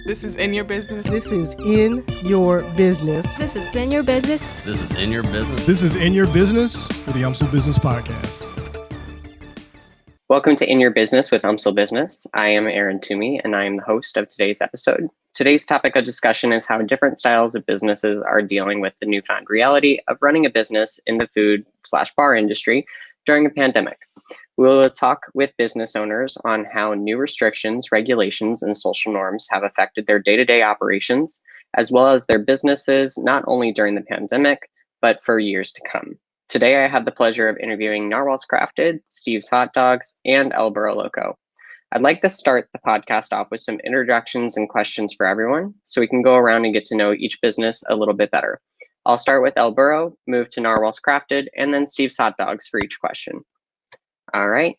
This is in your business. This is in your business. This is in your business. This is in your business. This is in your business with the UMSL Business Podcast. Welcome to In Your Business with UMSL Business. I am Aaron Toomey, and I am the host of today's episode. Today's topic of discussion is how different styles of businesses are dealing with the newfound reality of running a business in the food/bar industry during a pandemic. We will talk with business owners on how new restrictions, regulations, and social norms have affected their day-to-day operations, as well as their businesses, not only during the pandemic, but for years to come. Today, I have the pleasure of interviewing Narwhal's Crafted, Steve's Hot Dogs, and El Burro Loco. I'd like to start the podcast off with some introductions and questions for everyone, so we can go around and get to know each business a little bit better. I'll start with El Burro, move to Narwhal's Crafted, and then Steve's Hot Dogs for each question. All right,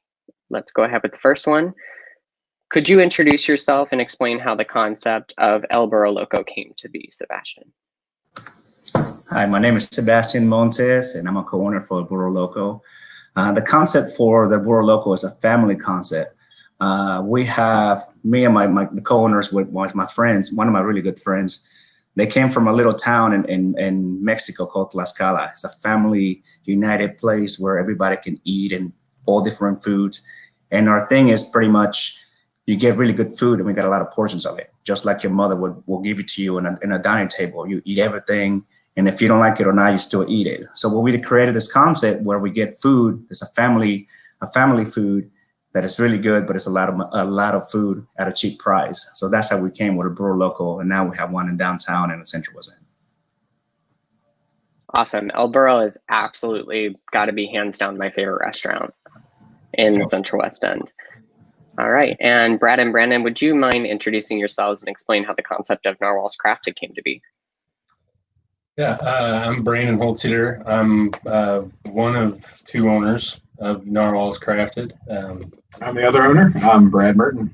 let's go ahead with the first one. Could you introduce yourself and explain how the concept of El Burro Loco came to be, Sebastian? Hi, my name is Sebastian Montes, and I'm a co-owner for Burro Loco. The concept for the Burro Loco is a family concept. We have me and my co-owners with my friends, one of my really good friends. They came from a little town in Mexico called Laclede. It's a family united place where everybody can eat and all different foods. And our thing is pretty much you get really good food and we got a lot of portions of it. Just like your mother will give it to you in a dining table. You eat everything. And if you don't like it or not, you still eat it. So what we created this concept where we get food. It's a family food that is really good, but it's a lot of food at a cheap price. So that's how we came with a Burro Loco, and now we have one in downtown and in Central West End. Awesome. El Burro is absolutely got to be hands down my favorite restaurant in Central West End. All right, and Brad and Brandon, would you mind introducing yourselves and explain how the concept of Narwhal's Crafted came to be? Yeah, I'm Brandon Holzhueter. I'm one of two owners of Narwhal's Crafted. I'm the other owner. I'm Brad Mertin.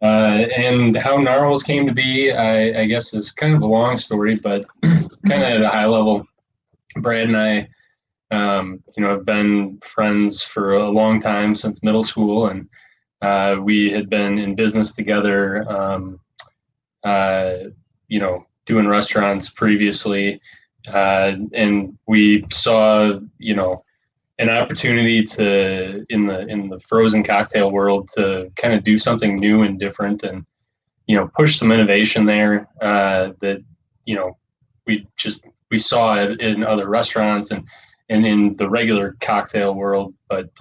And how Narwhal's came to be, I guess, is kind of a long story, but kind of at a high level, Brad and I, have been friends for a long time since middle school, and we had been in business together, doing restaurants previously, and we saw, an opportunity to in the frozen cocktail world to kind of do something new and different, and push some innovation there that we saw it in other restaurants and in the regular cocktail world, but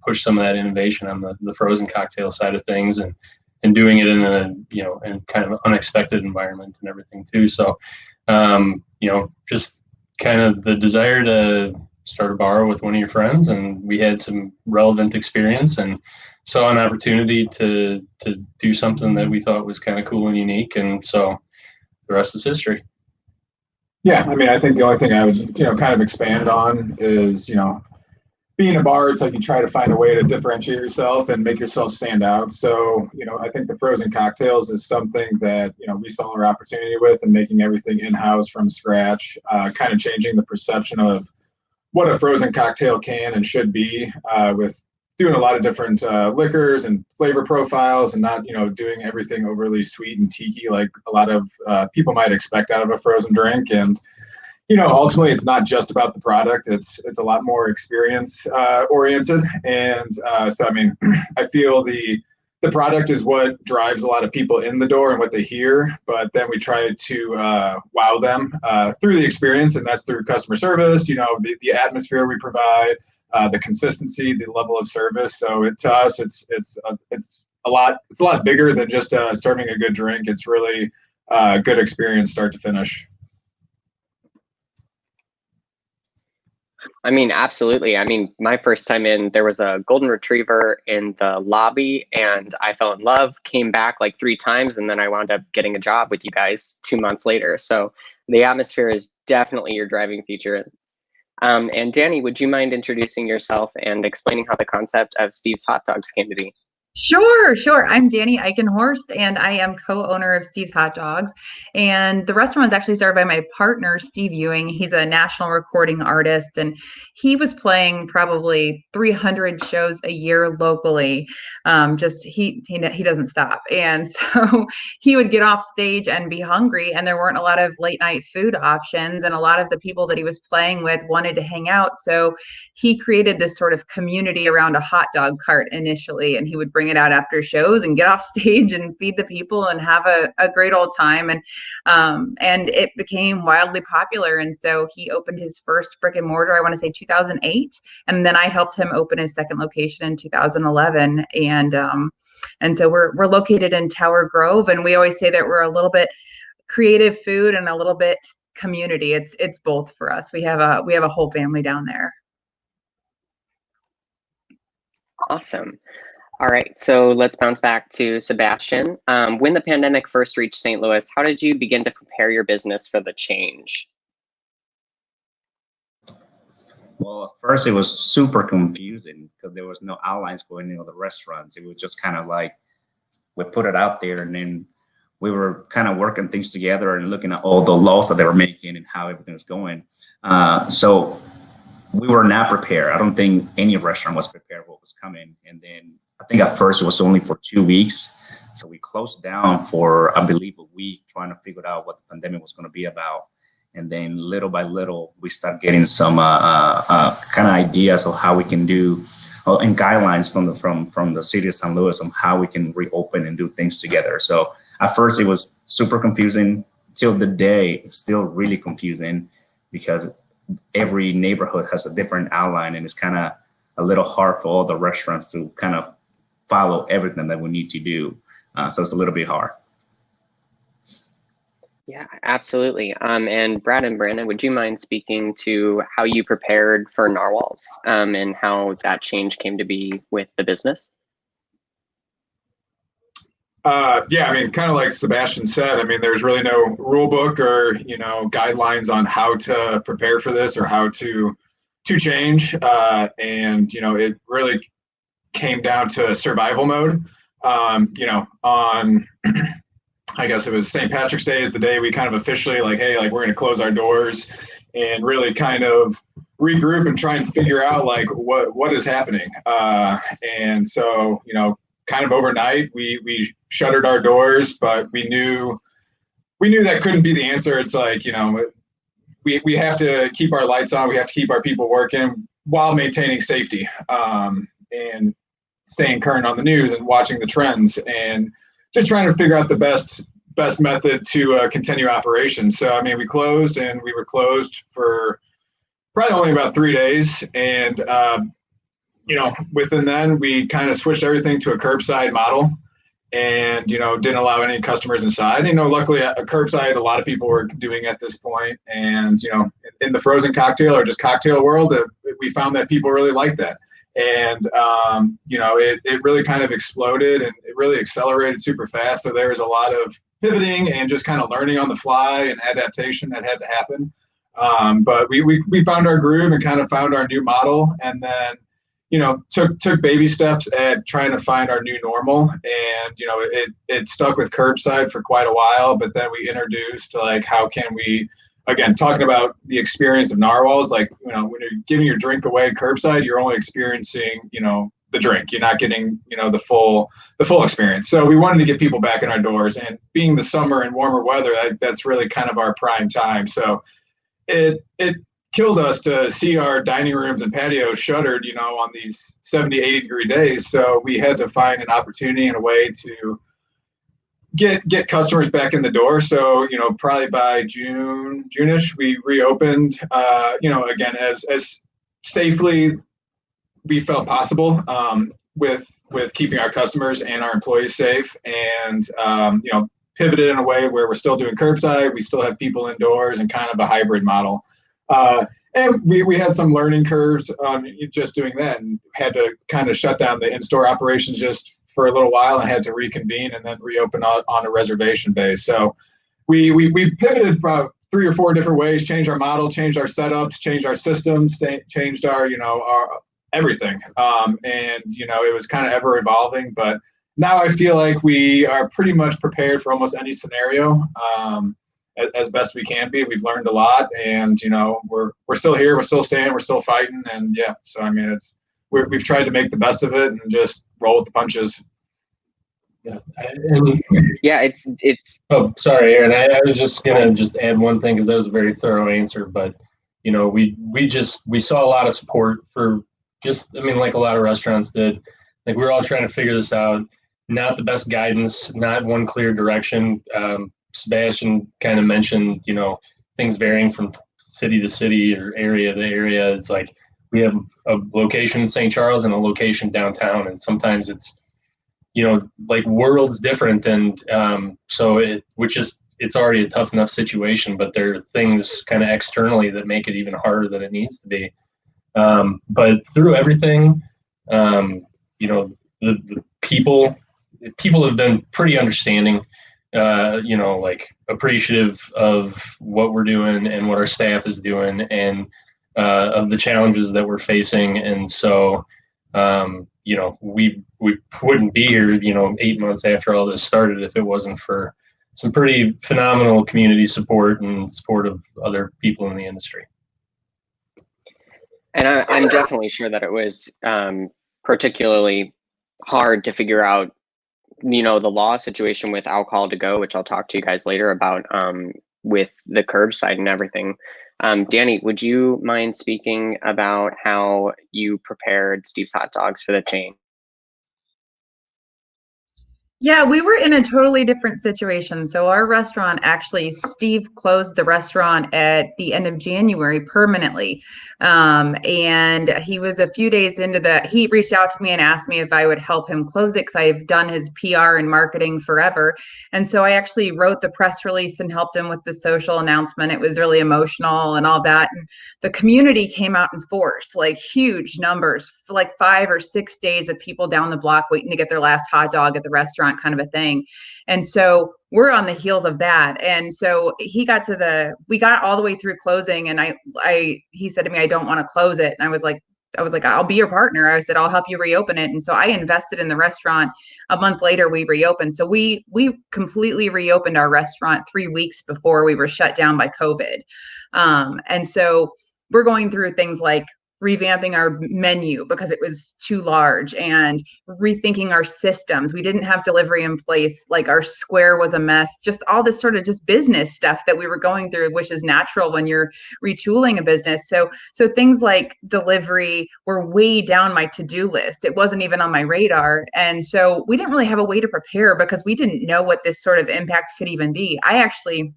push some of that innovation on the frozen cocktail side of things and doing it in in kind of an unexpected environment and everything too. So, just kind of the desire to start a bar with one of your friends, and we had some relevant experience and saw an opportunity to do something that we thought was kind of cool and unique. And so the rest is history. Yeah, I mean, I think the only thing I would, kind of expand on is, being a bar, it's like you try to find a way to differentiate yourself and make yourself stand out. So, I think the frozen cocktails is something that, we saw our opportunity with, and making everything in-house from scratch, kind of changing the perception of what a frozen cocktail can and should be, with doing a lot of different liquors and flavor profiles, and not, doing everything overly sweet and tiki like a lot of people might expect out of a frozen drink. And ultimately, it's not just about the product. It's a lot more experience oriented. And so, I mean, I feel the product is what drives a lot of people in the door and what they hear. But then we try to wow them through the experience, and that's through customer service. The atmosphere we provide, the consistency, the level of service. So to us, it's a lot bigger than just serving a good drink. It's really a good experience, start to finish. I mean, absolutely. I mean, my first time in, there was a golden retriever in the lobby, and I fell in love, came back like 3 times, and then I wound up getting a job with you guys 2 months later. So the atmosphere is definitely your driving feature. And Danny, would you mind introducing yourself and explaining how the concept of Steve's Hot Dogs came to be? Sure. I'm Danni Eickenhorst, and I am co-owner of Steve's Hot Dogs. And the restaurant was actually started by my partner, Steve Ewing. He's a national recording artist, and he was playing probably 300 shows a year locally. He doesn't stop, and so he would get off stage and be hungry, and there weren't a lot of late night food options, and a lot of the people that he was playing with wanted to hang out. So he created this sort of community around a hot dog cart initially, and he would bring it out after shows and get off stage and feed the people and have a great old time. And it became wildly popular. And so he opened his first brick and mortar, I want to say 2008. And then I helped him open his second location in 2011. And so we're located in Tower Grove, and we always say that we're a little bit creative food and a little bit community. It's both for us. We have a whole family down there. Awesome. All right, so let's bounce back to Sebastian. When the pandemic first reached St. Louis, how did you begin to prepare your business for the change? Well, at first it was super confusing because there was no outlines for any of the restaurants. It was just kind of like we put it out there, and then we were kind of working things together and looking at all the laws that they were making and how everything was going. So we were not prepared. I don't think any restaurant was prepared for what was coming. And then I think at first it was only for 2 weeks. So we closed down for, I believe, a week trying to figure out what the pandemic was going to be about. And then little by little, we start getting some kind of ideas of how we can do and guidelines from the city of St. Louis on how we can reopen and do things together. So at first it was super confusing. Till the day, it's still really confusing because every neighborhood has a different outline, and it's kind of a little hard for all the restaurants to kind of follow everything that we need to do. So it's a little bit hard. Yeah, absolutely. And Brad and Brandon, would you mind speaking to how you prepared for narwhals and how that change came to be with the business? Yeah, I mean, kind of like Sebastian said, I mean, there's really no rule book or, guidelines on how to prepare for this or how to change. And, it really came down to survival mode. On, I guess it was St. Patrick's Day is the day we kind of officially we're going to close our doors and really kind of regroup and try and figure out what is happening. And so, kind of overnight, we shuttered our doors, but we knew that couldn't be the answer. It's we have to keep our lights on. We have to keep our people working while maintaining safety and staying current on the news and watching the trends and just trying to figure out the best method to continue operations. So, I mean, we closed, and we were closed for probably only about 3 days. And, within then, we kind of switched everything to a curbside model and, didn't allow any customers inside. Luckily, a curbside, a lot of people were doing at this point. And, in the frozen cocktail or just cocktail world, we found that people really liked that. And, it really kind of exploded, and it really accelerated super fast. So there was a lot of pivoting and just kind of learning on the fly and adaptation that had to happen. But we found our groove and kind of found our new model, and then, took baby steps at trying to find our new normal. And, it stuck with curbside for quite a while, but then we introduced how can we, again, talking about the experience of narwhals, when you're giving your drink away curbside, you're only experiencing, the drink. You're not getting, the full experience. So we wanted to get people back in our doors, and being the summer and warmer weather, that's really kind of our prime time. So it killed us to see our dining rooms and patios shuttered, on these 70, 80 degree days. So we had to find an opportunity and a way to get customers back in the door. So, probably by June-ish, we reopened, again, as safely we felt possible, with keeping our customers and our employees safe, and, pivoted in a way where we're still doing curbside. We still have people indoors, and kind of a hybrid model. And we had some learning curves on just doing that, and had to kind of shut down the in-store operations just for a little while, and had to reconvene and then reopen on a reservation base. So we pivoted about 3 or 4 different ways, changed our model, changed our setups, changed our systems, changed our everything. And, it was kind of ever evolving, but now I feel like we are pretty much prepared for almost any scenario as best we can be. We've learned a lot, and, we're still here, we're still staying, we're still fighting. And yeah, so, I mean, we've tried to make the best of it and just roll with the punches. Yeah, it's. Oh, sorry, Aaron. I was just gonna add one thing because that was a very thorough answer. But we saw a lot of support for like a lot of restaurants did. Like we were all trying to figure this out. Not the best guidance, not one clear direction. Sebastian kind of mentioned, things varying from city to city or area to area. It's like we have a location in St. Charles and a location downtown, and sometimes it's like worlds different, and so it's already a tough enough situation, but there are things kind of externally that make it even harder than it needs to be. But through everything, the people have been pretty understanding, like appreciative of what we're doing and what our staff is doing, and of the challenges that we're facing. And so we wouldn't be here, 8 months after all this started if it wasn't for some pretty phenomenal community support and support of other people in the industry. And I'm definitely sure that it was particularly hard to figure out, the law situation with alcohol to go, which I'll talk to you guys later about, with the curbside and everything. Danni, would you mind speaking about how you prepared Steve's Hot Dogs for the chain? Yeah, we were in a totally different situation. So our restaurant, actually, Steve closed the restaurant at the end of January permanently. And he was a few days into he reached out to me and asked me if I would help him close it because I've done his PR and marketing forever. And so I actually wrote the press release and helped him with the social announcement. It was really emotional and all that. And the community came out in force, like huge numbers, like 5 or 6 days of people down the block waiting to get their last hot dog at the restaurant, kind of a thing. And so we're on the heels of that. And so we got all the way through closing, and he said to me, I don't want to close it. And I was like, I'll be your partner. I said, I'll help you reopen it. And so I invested in the restaurant. A month later, we reopened. So we completely reopened our restaurant 3 weeks before we were shut down by COVID. And so we're going through things like revamping our menu because it was too large, and rethinking our systems. We didn't have delivery in place. Like our square was a mess, just all this sort of just business stuff that we were going through, which is natural when you're retooling a business. So things like delivery were way down my to-do list. It wasn't even on my radar. And so we didn't really have a way to prepare because we didn't know what this sort of impact could even be. I actually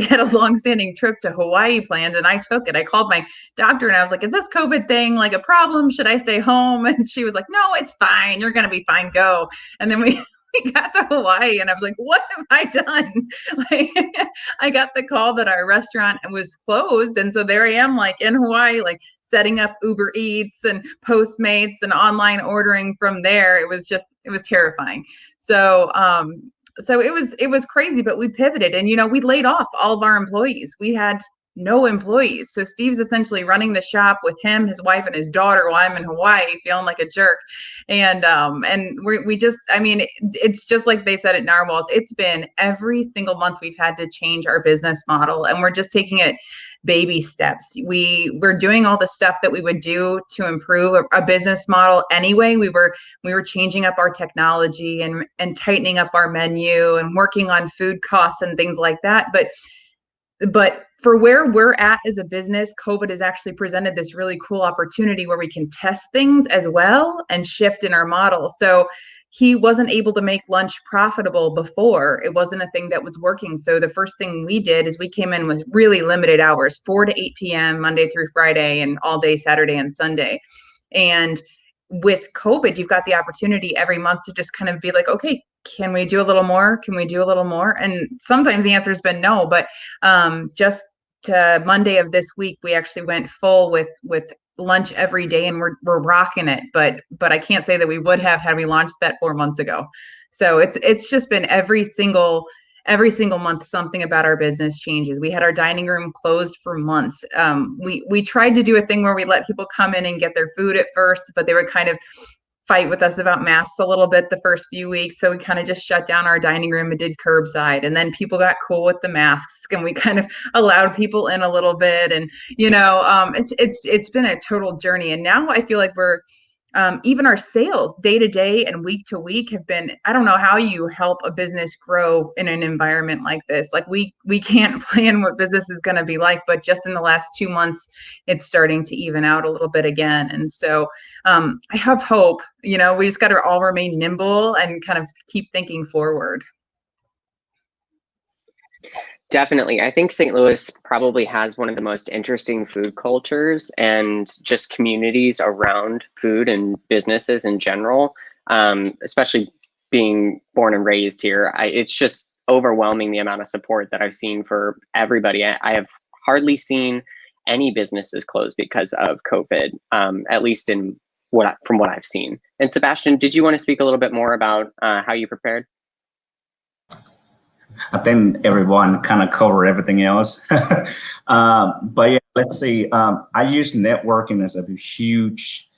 had a long-standing trip to Hawaii planned, and I took it. I called my doctor and I was like, is this COVID thing like a problem? Should I stay home? And she was like, no, it's fine. You're going to be fine. Go. And then we got to Hawaii, and I was like, what have I done? Like, I got the call that our restaurant was closed. And so there I am, like in Hawaii, like setting up Uber Eats and Postmates and online ordering from there. It was terrifying. So it was crazy, but we pivoted, and, we laid off all of our employees. We had no employees. So Steve's essentially running the shop with him, his wife, and his daughter while I'm in Hawaii feeling like a jerk. And it's just like they said at Narwhal's, it's been every single month we've had to change our business model, and we're just taking it baby steps. We're doing all the stuff that we would do to improve a business model anyway. We were changing up our technology and tightening up our menu and working on food costs and things like that. But for where we're at as a business, COVID has actually presented this really cool opportunity where we can test things as well and shift in our model. So he wasn't able to make lunch profitable before. It wasn't a thing that was working. So the first thing we did is we came in with really limited hours, 4 to 8 p.m., Monday through Friday, and all day Saturday and Sunday. And with COVID, you've got the opportunity every month to just kind of be like, okay, can we do a little more? Can we do a little more? And sometimes the answer has been no, but just to Monday of this week, we actually went full with lunch every day, and we're rocking it. But I can't say that we would have had we launched that 4 months ago. So it's just been every single every single month, something about our business changes. We had our dining room closed for months. We tried to do a thing where we let people come in and get their food at first, but they would kind of fight with us about masks a little bit the first few weeks. So we kind of just shut down our dining room and did curbside. And then people got cool with the masks and we kind of allowed people in a little bit. And, it's been a total journey. And now I feel like we're, even our sales day to day and week to week have been, I don't know how you help a business grow in an environment like this. Like we can't plan what business is going to be like, but just in the last 2 months, it's starting to even out a little bit again. And so I have hope, we just got to all remain nimble and kind of keep thinking forward. Definitely. I think St. Louis probably has one of the most interesting food cultures and just communities around food and businesses in general, especially being born and raised here. It's just overwhelming the amount of support that I've seen for everybody. I have hardly seen any businesses close because of COVID, at least from what I've seen. And Sebastian, did you want to speak a little bit more about how you prepared? I think everyone kind of covered everything else. But yeah, let's see. I use networking as a huge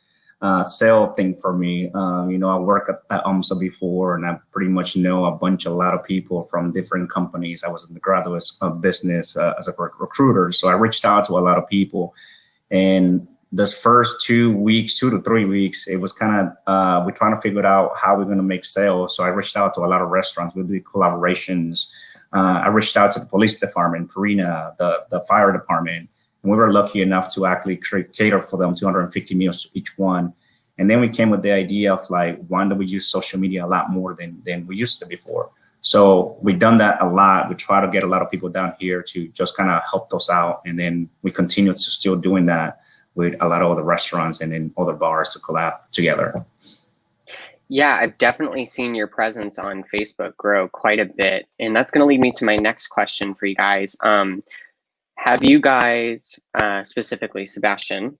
sale thing for me. I worked at UMSL before, and I pretty much know a lot of people from different companies. I was in the graduate of business as a recruiter. So I reached out to a lot of people. And this first 2 to 3 weeks, it was kind of, we're trying to figure out how we're going to make sales. So I reached out to a lot of restaurants. We did collaborations. I reached out to the police department, Purina, the fire department, and we were lucky enough to actually cater for them 250 meals to each one. And then we came with the idea of like, why don't we use social media a lot more than we used to before? So we've done that a lot. We try to get a lot of people down here to just kind of help us out. And then we continue to still doing that with a lot of other restaurants and then other bars to collab together. Yeah, I've definitely seen your presence on Facebook grow quite a bit. And that's going to lead me to my next question for you guys. Have you guys, specifically Sebastian,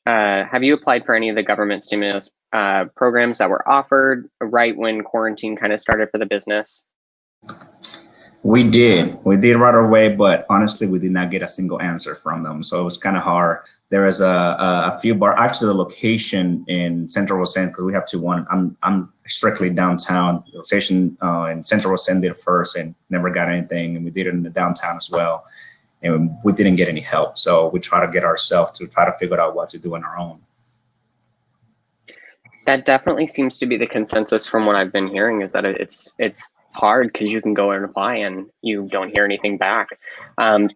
have you applied for any of the government stimulus programs that were offered right when quarantine kind of started for the business? We did right away, but honestly, we did not get a single answer from them. So it was kind of hard. There is a few bars, actually the location in Central West End, because we have I'm strictly downtown. The location in Central West End did first and never got anything. And we did it in the downtown as well. And we didn't get any help. So we try to get ourselves to try to figure out what to do on our own. That definitely seems to be the consensus from what I've been hearing, is that it's hard because you can go and apply and you don't hear anything back.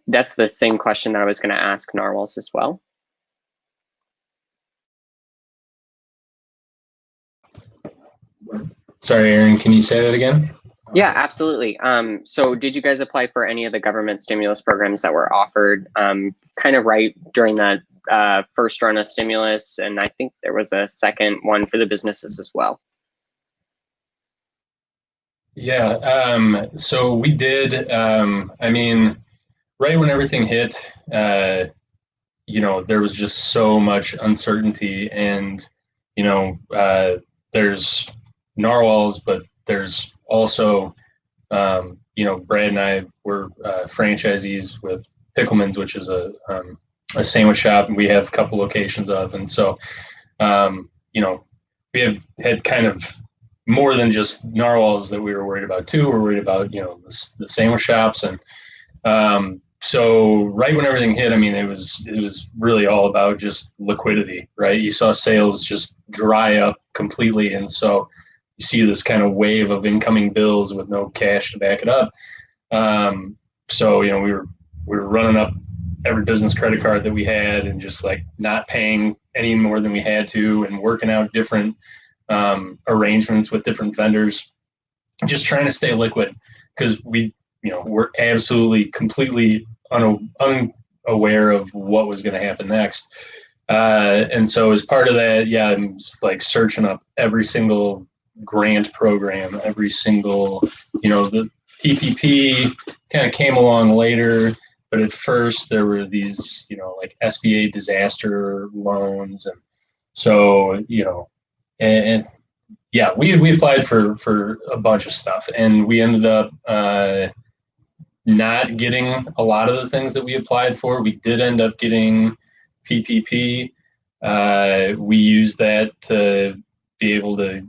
That's the same question that I was going to ask Narwhals as well. Sorry, Aaron, can you say that again? Yeah, absolutely. So did you guys apply for any of the government stimulus programs that were offered kind of right during that first run of stimulus? And I think there was a second one for the businesses as well. Yeah, so we did. Right when everything hit, there was just so much uncertainty, and there's Narwhals, but there's also, Brad and I were franchisees with Pickleman's, which is a sandwich shop, and we have a couple locations of, and so we have had kind of more than just Narwhals that we were worried about too. We're worried about, the sandwich shops. And so right when everything hit, it was really all about just liquidity, right? You saw sales just dry up completely. And so you see this kind of wave of incoming bills with no cash to back it up. So, we were running up every business credit card that we had and just like not paying any more than we had to, and working out different arrangements with different vendors, just trying to stay liquid, because we're absolutely completely unaware of what was going to happen next. And so as part of that, I'm just like searching up every single grant program, every single, the PPP kind of came along later, but at first there were these, like SBA disaster loans. And so, and yeah, we applied for a bunch of stuff, and we ended up not getting a lot of the things that we applied for. We did end up getting PPP. We used that to be able to,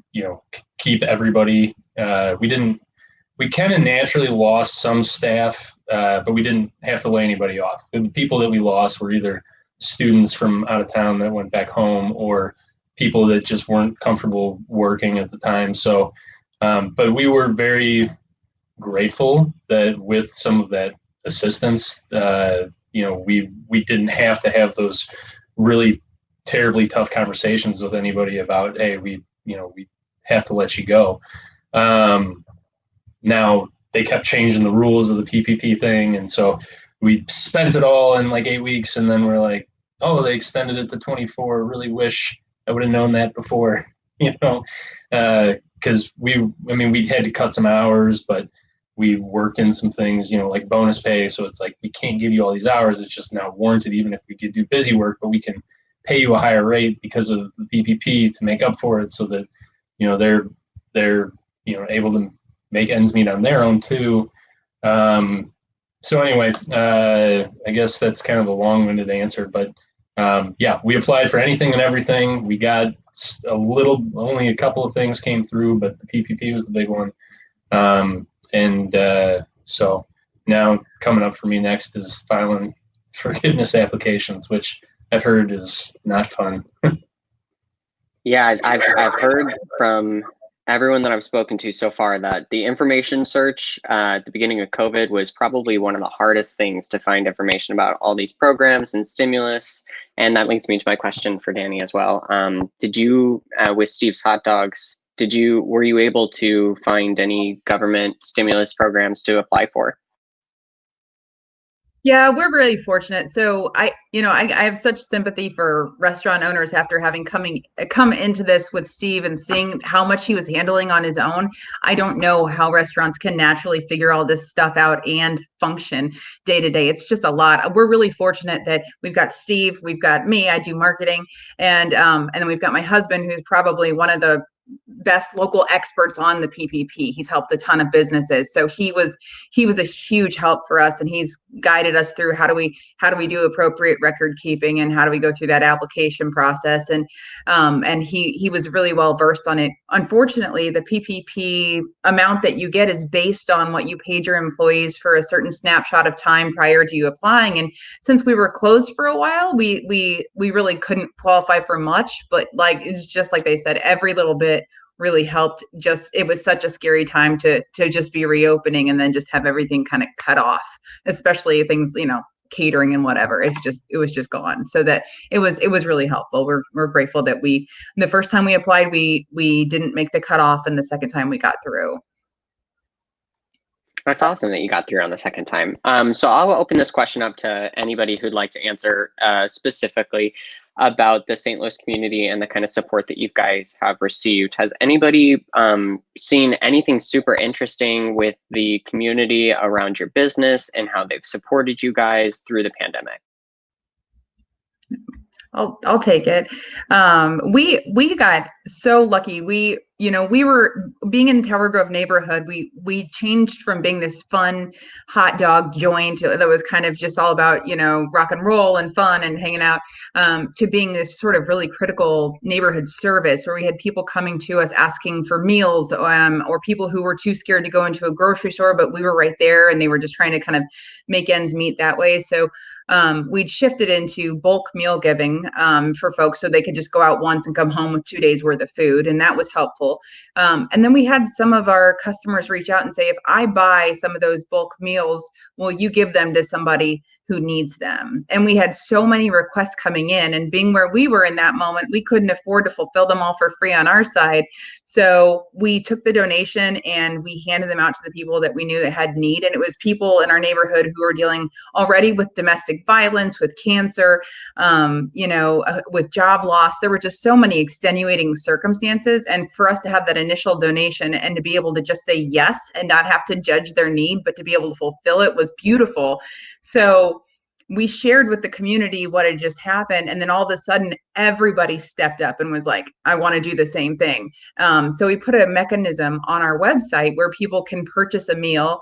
keep everybody. We kind of naturally lost some staff, but we didn't have to lay anybody off. The people that we lost were either students from out of town that went back home, or people that just weren't comfortable working at the time. So, but we were very grateful that with some of that assistance, we didn't have to have those really terribly tough conversations with anybody about, hey, we have to let you go. Now they kept changing the rules of the PPP thing, and so we spent it all in like 8 weeks, and then we're like, oh, they extended it to 24. Really wish I would have known that before, because we had to cut some hours, but we worked in some things, like bonus pay. So it's like, we can't give you all these hours. It's just not warranted, even if we could do busy work, but we can pay you a higher rate because of the PPP to make up for it, so that, they're able to make ends meet on their own too. So anyway, I guess that's kind of a long-winded answer, but we applied for anything and everything. We got only a couple of things came through, but the PPP was the big one. So now coming up for me next is filing forgiveness applications, which I've heard is not fun. Yeah, I've heard from everyone that I've spoken to so far that the information search at the beginning of COVID was probably one of the hardest things to find information about all these programs and stimulus. And that leads me to my question for Danny as well. Did you, with Steve's Hot Dogs, were you able to find any government stimulus programs to apply for? Yeah, we're really fortunate. So I have such sympathy for restaurant owners after having come into this with Steve and seeing how much he was handling on his own. I don't know how restaurants can naturally figure all this stuff out and function day to day. It's just a lot. We're really fortunate that we've got Steve, we've got me, I do marketing, and then we've got my husband, who's probably one of the best local experts on the PPP. He's helped a ton of businesses. So he was a huge help for us, and he's guided us through how do we do appropriate record keeping, and how do we go through that application process. And he was really well versed on it. Unfortunately, the PPP amount that you get is based on what you paid your employees for a certain snapshot of time prior to you applying. And since we were closed for a while, we really couldn't qualify for much, but it's just like they said, every little bit really helped. It was such a scary time to just be reopening and then just have everything kind of cut off, especially things, catering and whatever. It was just gone. So that it was really helpful. We're grateful that the first time we applied, we didn't make the cutoff, and the second time we got through. That's awesome that you got through on the second time. So I'll open this question up to anybody who'd like to answer specifically about the St. Louis community and the kind of support that you guys have received. Has anybody seen anything super interesting with the community around your business and how they've supported you guys through the pandemic? I'll take it. We got so lucky. We were being in Tower Grove neighborhood. We changed from being this fun hot dog joint that was kind of just all about, rock and roll and fun and hanging out, to being this sort of really critical neighborhood service where we had people coming to us asking for meals, or people who were too scared to go into a grocery store, but we were right there and they were just trying to kind of make ends meet that way. So we'd shifted into bulk meal giving for folks so they could just go out once and come home with 2 days worth of food. And that was helpful. And then we had some of our customers reach out and say, if I buy some of those bulk meals, will you give them to somebody who needs them? And we had so many requests coming in, and being where we were in that moment, we couldn't afford to fulfill them all for free on our side. So we took the donation and we handed them out to the people that we knew that had need. And it was people in our neighborhood who were dealing already with domestic violence, with cancer, with job loss. There were just so many extenuating circumstances. And for us to have that initial donation and to be able to just say yes and not have to judge their need, but to be able to fulfill it was beautiful. So we shared with the community what had just happened. And then all of a sudden, everybody stepped up and was like, I want to do the same thing. So we put a mechanism on our website where people can purchase a meal,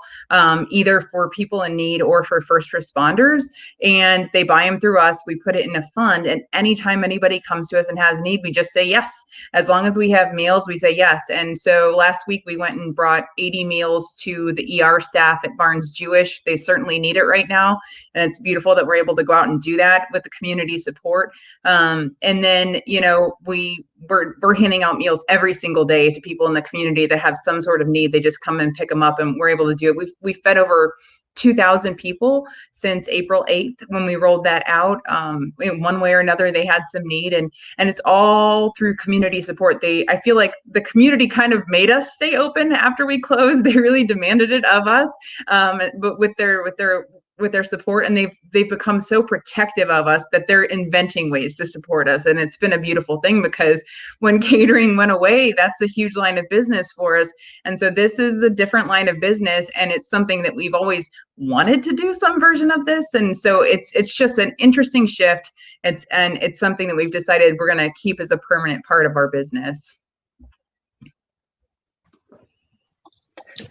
either for people in need or for first responders. And they buy them through us. We put it in a fund. And anytime anybody comes to us and has need, we just say yes. As long as we have meals, we say yes. And so last week we went and brought 80 meals to the ER staff at Barnes Jewish. They certainly need it right now. And it's beautiful that we're able to go out and do that with the community support. And then, we're handing out meals every single day to people in the community that have some sort of need. They just come and pick them up, and we're able to do it. We've fed over 2,000 people since April 8th when we rolled that out. In one way or another, they had some need, and it's all through community support. I feel like the community kind of made us stay open after we closed. They really demanded it of us, but with their support, and they've become so protective of us that they're inventing ways to support us. And it's been a beautiful thing, because when catering went away, that's a huge line of business for us. And so this is a different line of business, and it's something that we've always wanted to do some version of this. And so it's just an interesting shift. It's something that we've decided we're going to keep as a permanent part of our business.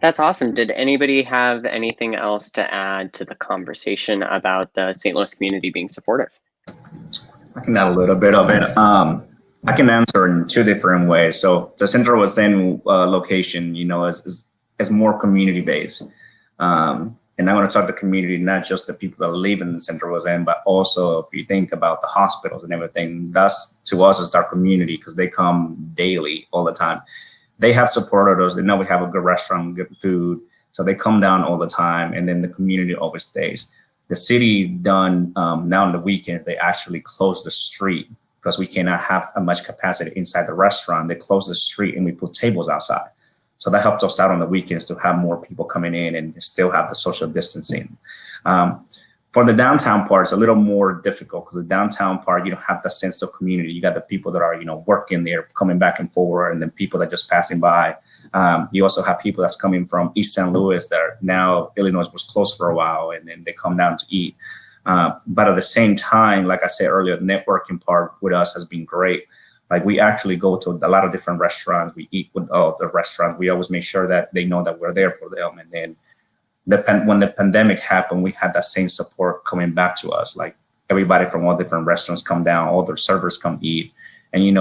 That's awesome. Did anybody have anything else to add to the conversation about the St. Louis community being supportive? I can add a little bit of it. I can answer in two different ways. So the Central West End location, is more community based. And I want to talk to the community, not just the people that live in the Central West End, but also if you think about the hospitals and everything, that's to us is our community, because they come daily, all the time. They have supported us. They know we have a good restaurant, good food. So they come down all the time, and then the community always stays. The city done now on the weekends, they actually close the street because we cannot have much capacity inside the restaurant. They close the street and we put tables outside. So that helps us out on the weekends to have more people coming in and still have the social distancing. For the downtown part, it's a little more difficult, because the downtown part, you don't have the sense of community. You got the people that are, working there, coming back and forward, and then people that are just passing by. You also have people that's coming from East St. Louis that are now, Illinois was closed for a while, and then they come down to eat. But at the same time, like I said earlier, the networking part with us has been great. Like, we actually go to a lot of different restaurants. We eat with all the restaurants. We always make sure that they know that we're there for them. And then when the pandemic happened, we had that same support coming back to us. Like, everybody from all different restaurants come down, all their servers come eat. And,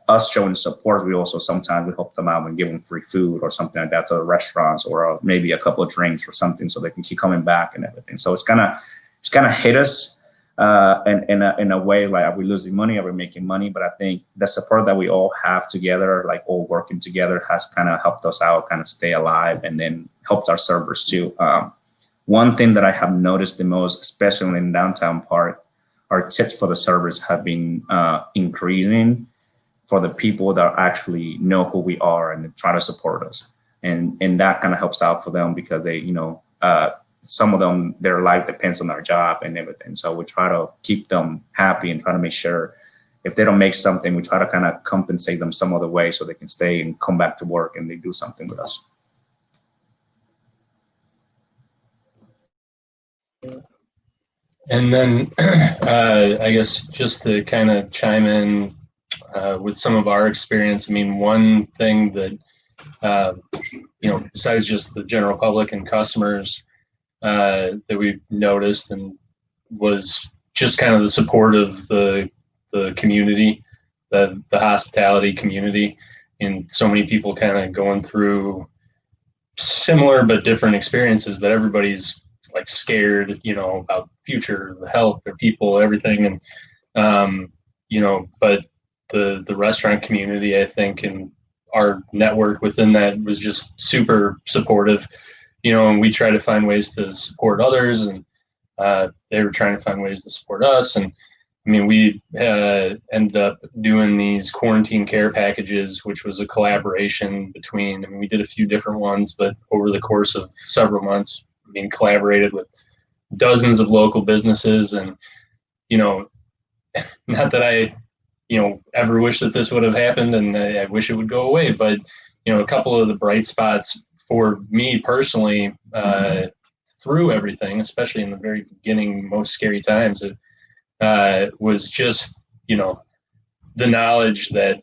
us showing support, we also sometimes we help them out and give them free food or something like that to the restaurants, or maybe a couple of drinks or something, so they can keep coming back and everything. So it's kind of hit us in a way, like, are we losing money? Are we making money? But I think the support that we all have together, like all working together, has kind of helped us out, kind of stay alive, and then helped our servers too. One thing that I have noticed the most, especially in the downtown part, our tips for the servers have been increasing for the people that actually know who we are and try to support us. And that kind of helps out for them, because they, some of them, their life depends on our job and everything. So we try to keep them happy and try to make sure if they don't make something, we try to kind of compensate them some other way so they can stay and come back to work and they do something with us. And then I guess just to kind of chime in with some of our experience, I mean, one thing that, besides just the general public and customers that we noticed, and was just kind of the support of the community, the hospitality community, and so many people kind of going through similar but different experiences, but everybody's like scared, about future, the health, their people, everything. And, but the restaurant community, I think, and our network within that was just super supportive, and we try to find ways to support others, and they were trying to find ways to support us. And I mean, we ended up doing these quarantine care packages, which was a collaboration between, we did a few different ones, but over the course of several months, collaborated with dozens of local businesses. And, not that I, ever wish that this would have happened, and I wish it would go away, but, a couple of the bright spots for me personally, through everything, especially in the very beginning, most scary times, it was just, the knowledge that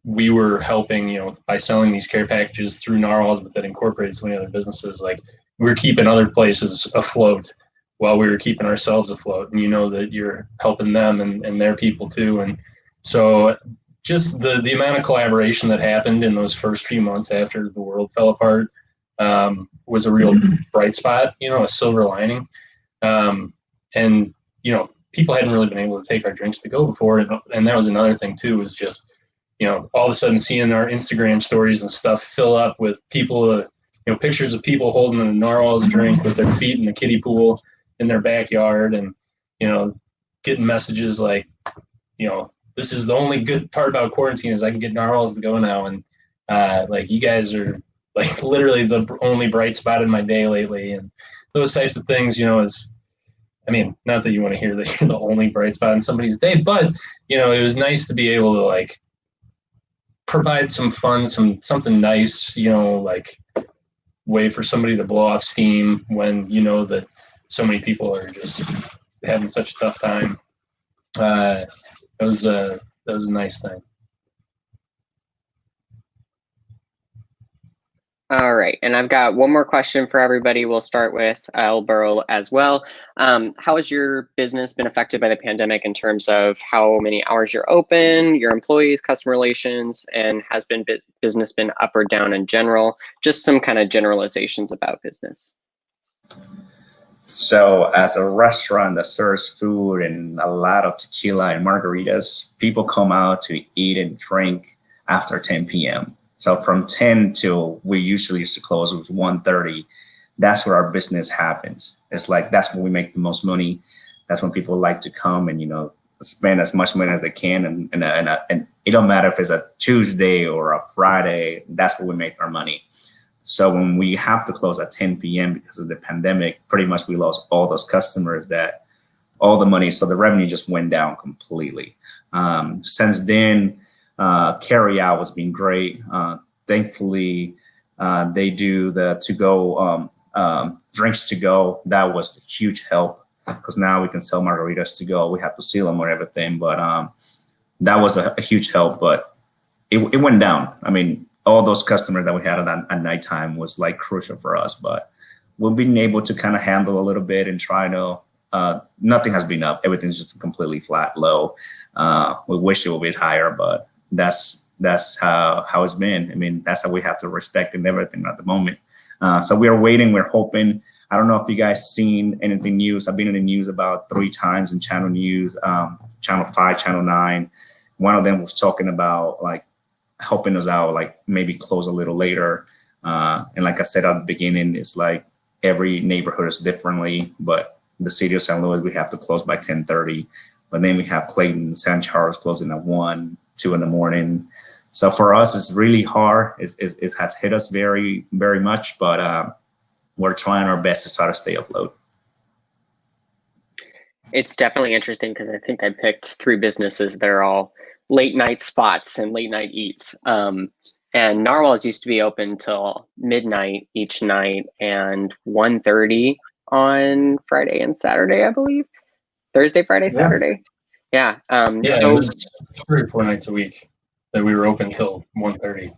we were helping, by selling these care packages through Narwhals, but that incorporated so many other businesses. Like, we were keeping other places afloat while we were keeping ourselves afloat, and that you're helping them and their people too. And so just the amount of collaboration that happened in those first few months after the world fell apart was a real bright spot, a silver lining. And people hadn't really been able to take our drinks to go before, and that was another thing too, was just all of a sudden seeing our Instagram stories and stuff fill up with people, pictures of people holding a Narwhal's drink with their feet in the kiddie pool in their backyard, and getting messages like, this is the only good part about quarantine is I can get Narwhals to go now, and like, you guys are like literally the only bright spot in my day lately. And those types of things, is, not that you want to hear that you're the only bright spot in somebody's day, but it was nice to be able to like provide some fun, something nice, like way for somebody to blow off steam when that so many people are just having such a tough time. That was a nice thing. All right, and I've got one more question for everybody. We'll start with Burro as well. How has your business been affected by the pandemic in terms of how many hours you're open, your employees, customer relations, and has business been up or down in general? Just some kind of generalizations about business. So as a restaurant that serves food and a lot of tequila and margaritas, people come out to eat and drink after 10 p.m. So from 10 till we usually used to close, it was 1:30. That's where our business happens. It's like, that's when we make the most money. That's when people like to come and, spend as much money as they can. And it don't matter if it's a Tuesday or a Friday, that's where we make our money. So when we have to close at 10 p.m. because of the pandemic, pretty much we lost all those customers, all the money. So the revenue just went down completely. Since then, carry out has been great. Thankfully, they do the to-go drinks to go. That was a huge help because now we can sell margaritas to go. We have to seal them or everything, but that was a huge help. But it went down. All those customers that we had at nighttime was like crucial for us. But we've been able to kind of handle a little bit and try to. Nothing has been up. Everything's just completely flat, low. We wish it would be higher, but that's how it's been. That's how we have to respect and everything at the moment. So we are waiting. We're hoping. I don't know if you guys seen anything news. I've been in the news about 3 times in channel news, channel 5, channel 9. One of them was talking about like helping us out, like maybe close a little later. And like I said at the beginning, it's like every neighborhood is differently, but the city of St. Louis, we have to close by 10:30. But then we have Clayton, San Charles closing at 1, 2 in the morning. So for us, it's really hard. It has hit us very, very much, but we're trying our best to try to stay afloat. It's definitely interesting because I think I picked 3 businesses. They're all late night spots and late night eats. And Narwhals used to be open till midnight each night and 1:30 on Friday and Saturday, I believe. Thursday, Friday, Saturday. Yeah. It was 3 or 4 nights a week that we were open till 1:30.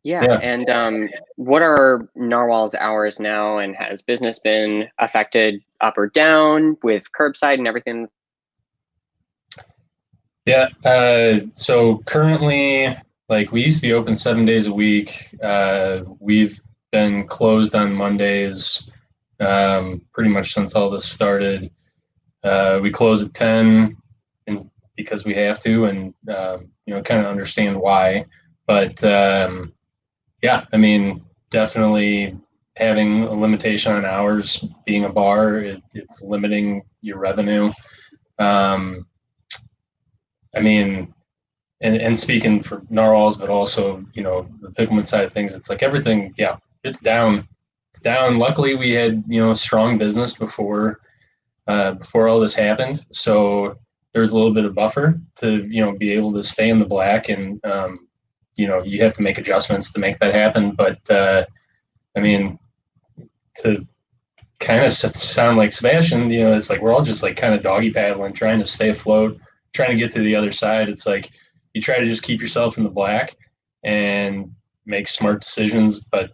Yeah. And what are Narwhal's hours now, and has business been affected up or down with curbside and everything? Yeah. So currently, like, we used to be open 7 days a week. We've been closed on Mondays pretty much since all this started. We close at 10 and because we have to, and kind of understand why. But definitely having a limitation on hours, being a bar, it's limiting your revenue. And speaking for Narwhals, but also, the Pickleman side of things, it's like everything, it's down. It's down. Luckily, we had, strong business before all this happened. So there's a little bit of buffer to, be able to stay in the black, and, you have to make adjustments to make that happen. But, to kind of sound like Sebastian, it's like we're all just like kind of doggy paddling, trying to stay afloat, trying to get to the other side. It's like you try to just keep yourself in the black and make smart decisions. But,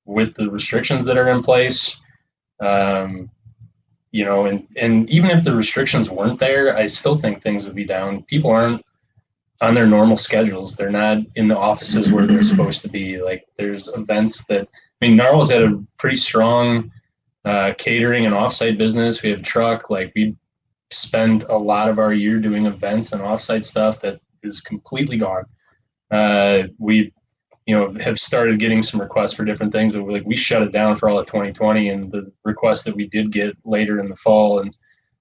with the restrictions that are in place, and even if the restrictions weren't there, I still think things would be down. People aren't on their normal schedules. They're not in the offices where they're supposed to be. Like there's events Narwhal's had a pretty strong catering and offsite business. We have truck, we spend a lot of our year doing events and offsite stuff that is completely gone. We have started getting some requests for different things, but we shut it down for all of 2020. And the requests that we did get later in the fall and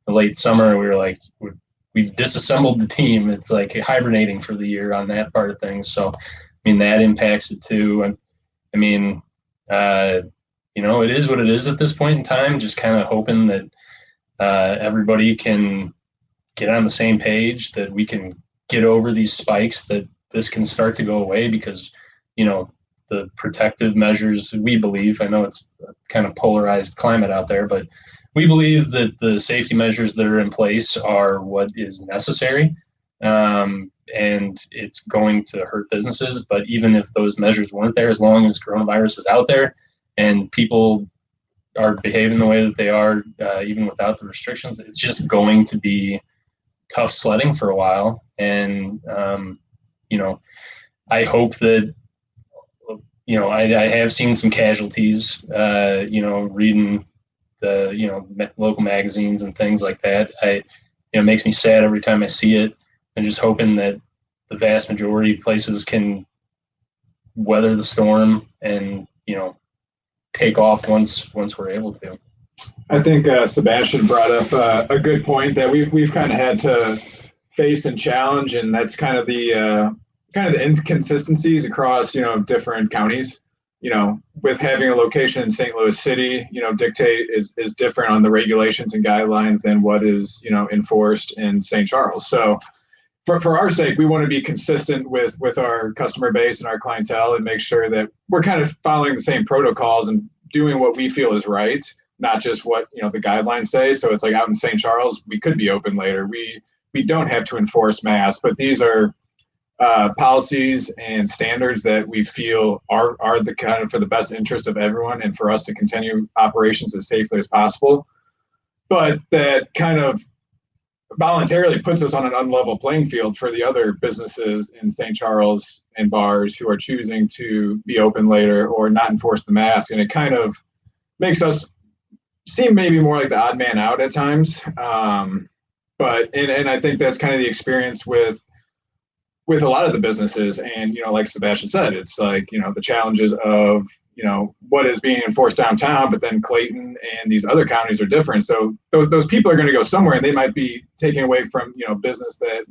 the late summer, we were like, we've disassembled the team. It's like hibernating for the year on that part of things. So, that impacts it too. And it is what it is at this point in time, just kind of hoping that everybody can get on the same page, that we can get over these spikes, that this can start to go away, because the protective measures, we believe, I know it's a kind of polarized climate out there, but we believe that the safety measures that are in place are what is necessary, and it's going to hurt businesses. But even if those measures weren't there, as long as coronavirus is out there and people are behaving the way that they are, even without the restrictions, it's just going to be tough sledding for a while. And, I hope that, I have seen some casualties, reading the, local magazines and things like that. It makes me sad every time I see it, and just hoping that the vast majority of places can weather the storm and, take off once we're able to. I think Sebastian brought up a good point that we've kind of had to face and challenge, and that's kind of the inconsistencies across different counties. With having a location in St. Louis City, dictate is different on the regulations and guidelines than what is enforced in St. Charles. So for our sake, we want to be consistent with our customer base and our clientele, and make sure that we're kind of following the same protocols and doing what we feel is right, not just what the guidelines say. So it's like out in St. Charles, we could be open later. We don't have to enforce masks, but these are policies and standards that we feel are the kind of for the best interest of everyone, and for us to continue operations as safely as possible. But that kind of voluntarily puts us on an unlevel playing field for the other businesses in St. Charles and bars who are choosing to be open later or not enforce the mask. And it kind of makes us seem maybe more like the odd man out at times. But I think that's kind of the experience with a lot of the businesses. And, like Sebastian said, it's like, the challenges of, what is being enforced downtown, but then Clayton and these other counties are different. So those people are going to go somewhere, and they might be taken away from, business that,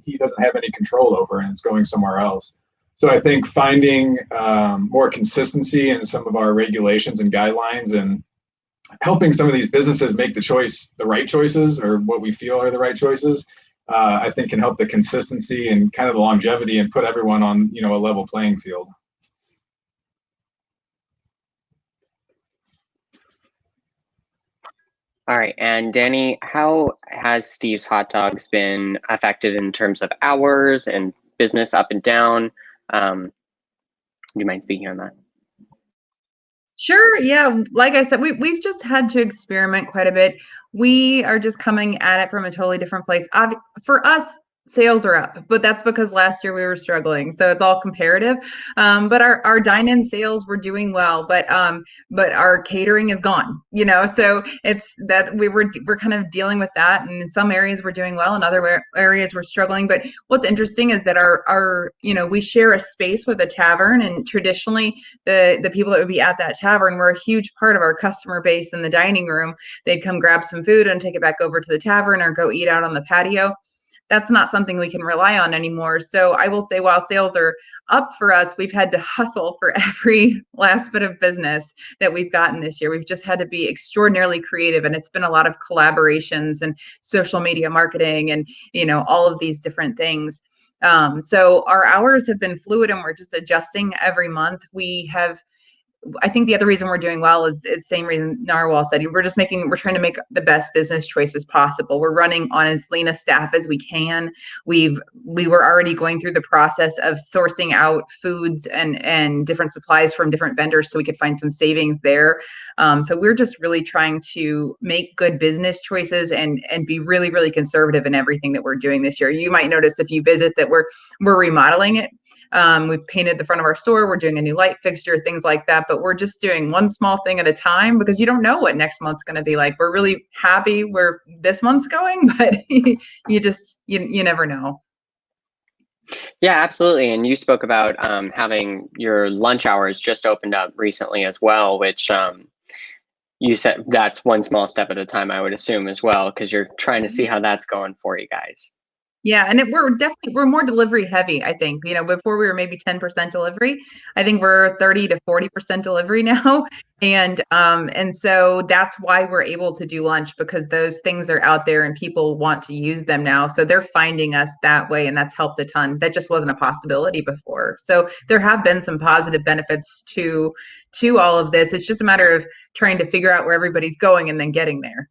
he doesn't have any control over, and it's going somewhere else. So I think finding more consistency in some of our regulations and guidelines, and helping some of these businesses make the right choices, or what we feel are the right choices, I think can help the consistency and kind of the longevity, and put everyone on, a level playing field. All right. And Danny, how has Steve's Hot Dogs been affected in terms of hours and business up and down? Do you mind speaking on that? Sure. Yeah. Like I said, we've just had to experiment quite a bit. We are just coming at it from a totally different place. For us, sales are up, but that's because last year we were struggling. So it's all comparative. But our dine-in sales were doing well, but our catering is gone, so it's that we're kind of dealing with that. And in some areas we're doing well, in other areas we're struggling. But what's interesting is that our we share a space with a tavern, and traditionally the people that would be at that tavern were a huge part of our customer base in the dining room. They'd come grab some food and take it back over to the tavern, or go eat out on the patio. That's not something we can rely on anymore. So I will say, while sales are up for us, we've had to hustle for every last bit of business that we've gotten this year. We've just had to be extraordinarily creative, and it's been a lot of collaborations and social media marketing and, all of these different things. So our hours have been fluid, and we're just adjusting every month. I think the other reason we're doing well is same reason Narwhal said. We're trying to make the best business choices possible. We're running on as lean a staff as we can. We were already going through the process of sourcing out foods and different supplies from different vendors so we could find some savings there. So we're just really trying to make good business choices and be really, really conservative in everything that we're doing this year. You might notice if you visit that we're remodeling it. We've painted the front of our store. We're doing a new light fixture, things like that. But we're just doing one small thing at a time because you don't know what next month's going to be like. We're really happy where this month's going, but you never know. Yeah, absolutely. And you spoke about having your lunch hours just opened up recently as well, which you said that's one small step at a time, I would assume as well, because you're trying to see how that's going for you guys. Yeah, and we're more delivery heavy, I think. Before we were maybe 10% delivery. I think we're 30 to 40% delivery now. And so that's why we're able to do lunch, because those things are out there and people want to use them now. So they're finding us that way, and that's helped a ton. That just wasn't a possibility before. So there have been some positive benefits to all of this. It's just a matter of trying to figure out where everybody's going and then getting there.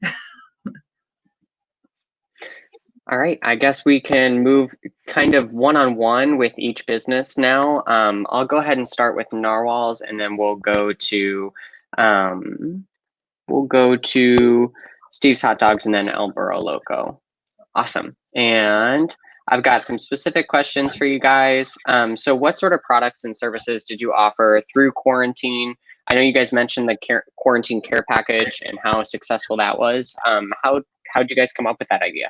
All right, I guess we can move kind of one-on-one with each business now. I'll go ahead and start with Narwhal's, and then we'll go to Steve's Hot Dogs, and then El Burro Loco. Awesome. And I've got some specific questions for you guys. So what sort of products and services did you offer through quarantine? I know you guys mentioned the quarantine care package and how successful that was. How'd you guys come up with that idea?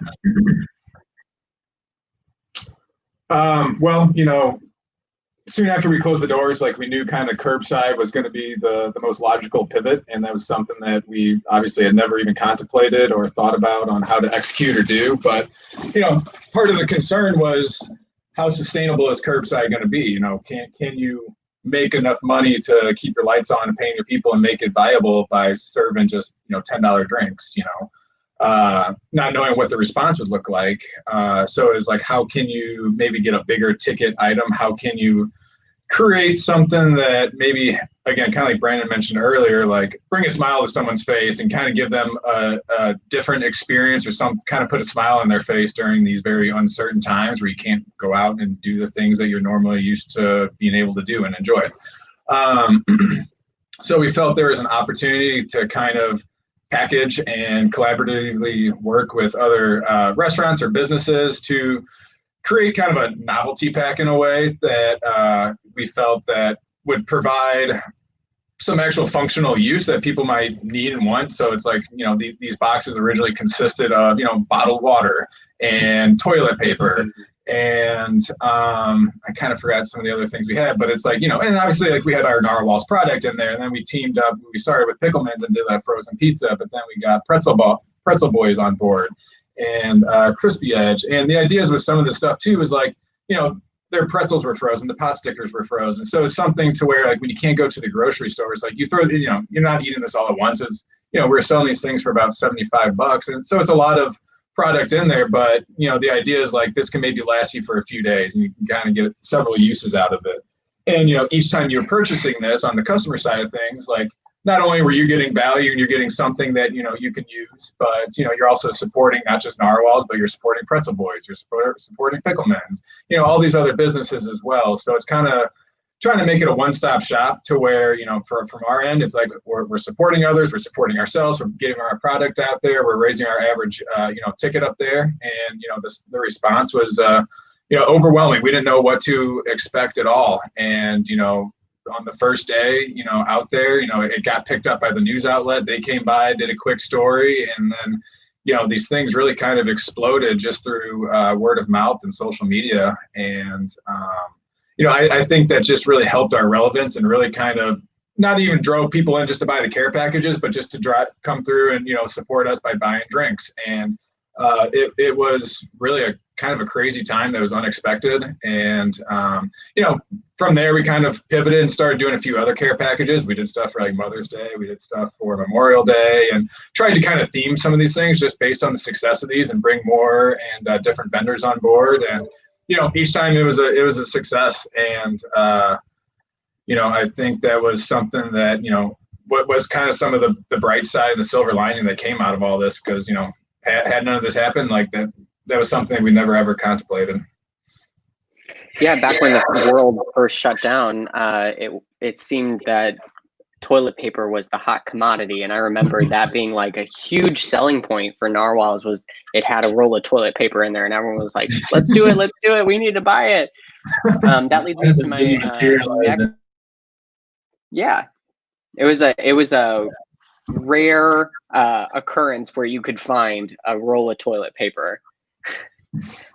Well, soon after we closed the doors, we knew kind of curbside was going to be the most logical pivot. And that was something that we obviously had never even contemplated or thought about on how to execute or do. But, part of the concern was how sustainable is curbside going to be? Can you make enough money to keep your lights on and paying your people and make it viable by serving just, $10 drinks, not knowing what the response would look like. So it's how can you maybe get a bigger ticket item? How can you create something that maybe, again, kind of like Brandon mentioned earlier, bring a smile to someone's face and kind of give them a different experience, or some kind of put a smile on their face during these very uncertain times where you can't go out and do the things that you're normally used to being able to do and enjoy. So we felt there was an opportunity to kind of package and collaboratively work with other restaurants or businesses to create kind of a novelty pack in a way that we felt that would provide some actual functional use that people might need and want. So it's these boxes originally consisted of, bottled water and toilet paper. And I kind of forgot some of the other things we had, but it's and obviously we had our Narwhal's product in there, and then we teamed up. We started with Pickleman and did that frozen pizza, but then we got Pretzel Boys on board and Crispy Edge. And the ideas with some of this stuff too is their pretzels were frozen, the pot stickers were frozen. So it's something to where when you can't go to the grocery store, it's you throw, you're not eating this all at once. It's, we're selling these things for about $75, and so it's a lot of product in there, but the idea is this can maybe last you for a few days, and you can kind of get several uses out of it. And each time you're purchasing this on the customer side of things, not only were you getting value and you're getting something that you can use, but you're also supporting not just Narwhal's, but you're supporting Pretzel Boys, you're supporting Pickleman's, all these other businesses as well. So it's kind of trying to make it a one-stop shop to where, from our end, it's we're supporting others, we're supporting ourselves, we're getting our product out there, we're raising our average, ticket up there. And, the response was, overwhelming. We didn't know what to expect at all. And, on the first day, out there, it got picked up by the news outlet. They came by, did a quick story, and then, these things really kind of exploded just through word of mouth and social media. And, I think that just really helped our relevance and really kind of not even drove people in just to buy the care packages, but just to come through and, support us by buying drinks. And it was really a kind of a crazy time that was unexpected. And, from there, we kind of pivoted and started doing a few other care packages. We did stuff for Mother's Day. We did stuff for Memorial Day, and tried to kind of theme some of these things just based on the success of these and bring more and different vendors on board. And, each time it was a success. And, I think that was something that, what was kind of some of the bright side and the silver lining that came out of all this, because, had none of this happened, like that was something we never ever contemplated. Yeah, back when the world first shut down, it seemed that toilet paper was the hot commodity, and I remember that being like a huge selling point for Narwhals was it had a roll of toilet paper in there, and everyone was like, "Let's do it, we need to buy it." That leads me to my next. Yeah, it was a rare occurrence where you could find a roll of toilet paper.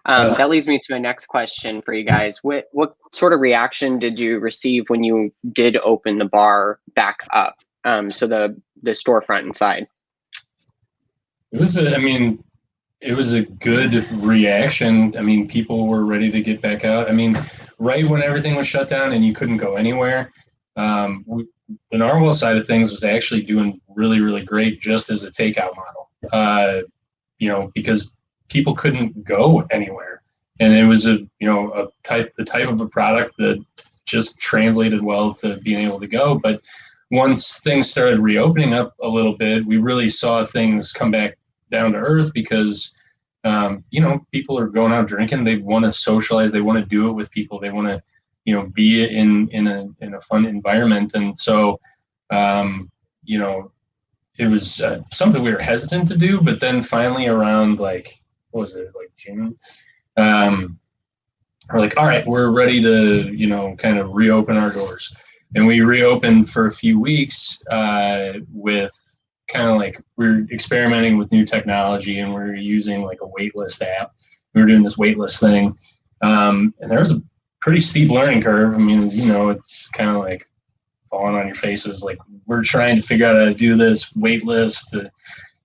That leads me to my next question for you guys. What sort of reaction did you receive when you did open the bar back up? So the storefront inside. It was a good reaction. I mean, people were ready to get back out. I mean, right when everything was shut down and you couldn't go anywhere, the Narwhal side of things was actually doing really, really great just as a takeout model. Because people couldn't go anywhere, and it was the type of a product that just translated well to being able to go. But once things started reopening up a little bit, we really saw things come back down to earth because people are going out drinking. They want to socialize. They want to do it with people. They want to be in a fun environment. And so it was something we were hesitant to do. But then finally around June, we're like, all right, we're ready to kind of reopen our doors. And we reopened for a few weeks with kind of like we're experimenting with new technology, and we're using like a waitlist app. We were doing this waitlist thing, and there was a pretty steep learning curve. I mean, it's kind of like falling on your faces. Like, we're trying to figure out how to do this waitlist.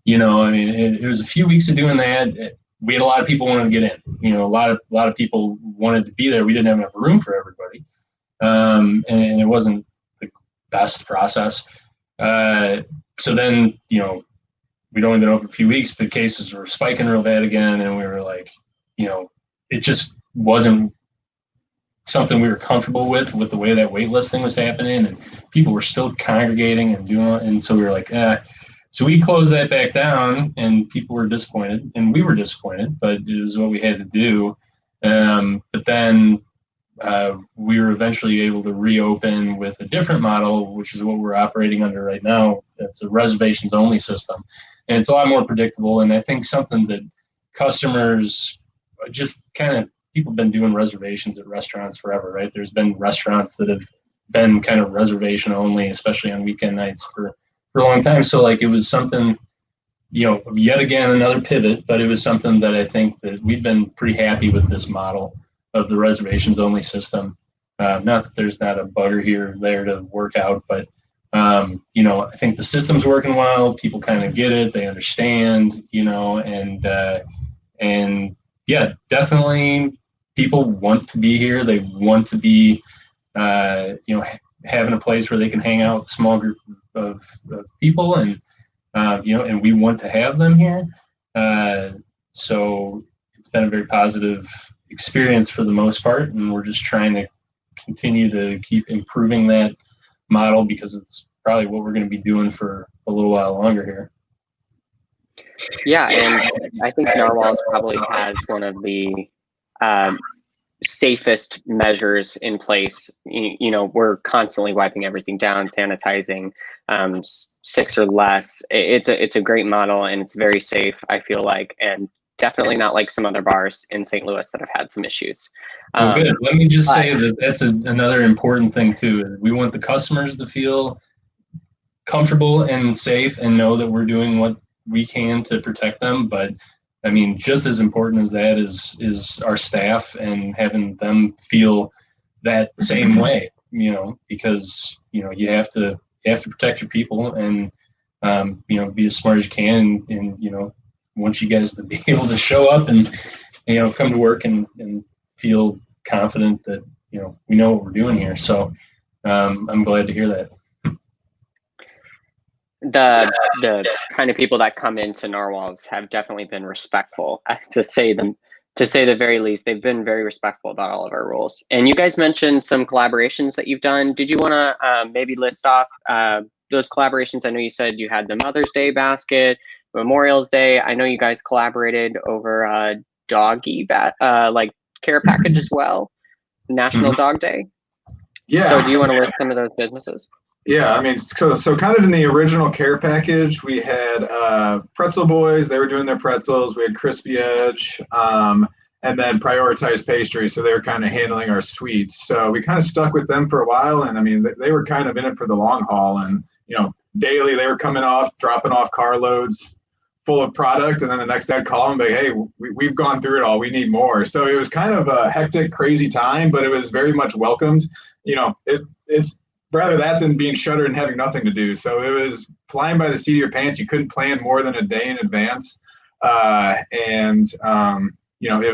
It was a few weeks of doing that. We had a lot of people wanting to get in. A lot of people wanted to be there. We didn't have enough room for everybody, and it wasn't the best process. So then, we'd only been open a few weeks, but cases were spiking real bad again, and we were like, it just wasn't something we were comfortable with the way that wait listing was happening, and people were still congregating and doing it. And so we were like, so we closed that back down, and people were disappointed, and we were disappointed, but it was what we had to do. But then we were eventually able to reopen with a different model, which is what we're operating under right now. That's a reservations only system, and it's a lot more predictable. And I think something that customers just people have been doing reservations at restaurants forever, right? There's been restaurants that have been kind of reservation only, especially on weekend nights for a long time. So like, it was something, yet again, another pivot, but it was something that I think that we've been pretty happy with this model of the reservations only system. Not that there's not a bugger here or there to work out, but I think the system's working well. People kind of get it, they understand, and yeah, definitely people want to be here. They want to be, having a place where they can hang out with a small group of people, and and we want to have them here. So it's been a very positive experience for the most part, and we're just trying to continue to keep improving that model because it's probably what we're going to be doing for a little while longer here. Yeah, and I think Narwhals probably has one of the safest measures in place. We're constantly wiping everything down, sanitizing, 6 or less. It's a great model, and it's very safe, I feel like, and definitely not like some other bars in St. Louis that have had some issues. Good. Let me just say that that's another important thing too. We want the customers to feel comfortable and safe and know that we're doing what we can to protect them. But I mean, just as important as that is our staff and having them feel that same way, because, you have to protect your people and, be as smart as you can. And, want you guys to be able to show up and, come to work and feel confident that, we know what we're doing here. So I'm glad to hear that. The kind of people that come into Narwhals have definitely been respectful, to say to say the very least. They've been very respectful about all of our rules. And you guys mentioned some collaborations that you've done. Did you want to maybe list off those collaborations? I know you said you had the Mother's Day basket, Memorial's Day. I know you guys collaborated over doggy care package as well, National Dog Day. Yeah. So do you want to list some of those businesses? Yeah, I mean, so kind of in the original care package, we had Pretzel Boys. They were doing their pretzels. We had Crispy Edge, and then Prioritized Pastry. So they were kind of handling our sweets. So we kind of stuck with them for a while. And I mean, they were kind of in it for the long haul. And, daily they were dropping off carloads full of product. And then the next day I'd call them and be, hey, we've gone through it all. We need more. So it was kind of a hectic, crazy time, but it was very much welcomed. It's rather that than being shuttered and having nothing to do. So it was flying by the seat of your pants. You couldn't plan more than a day in advance. It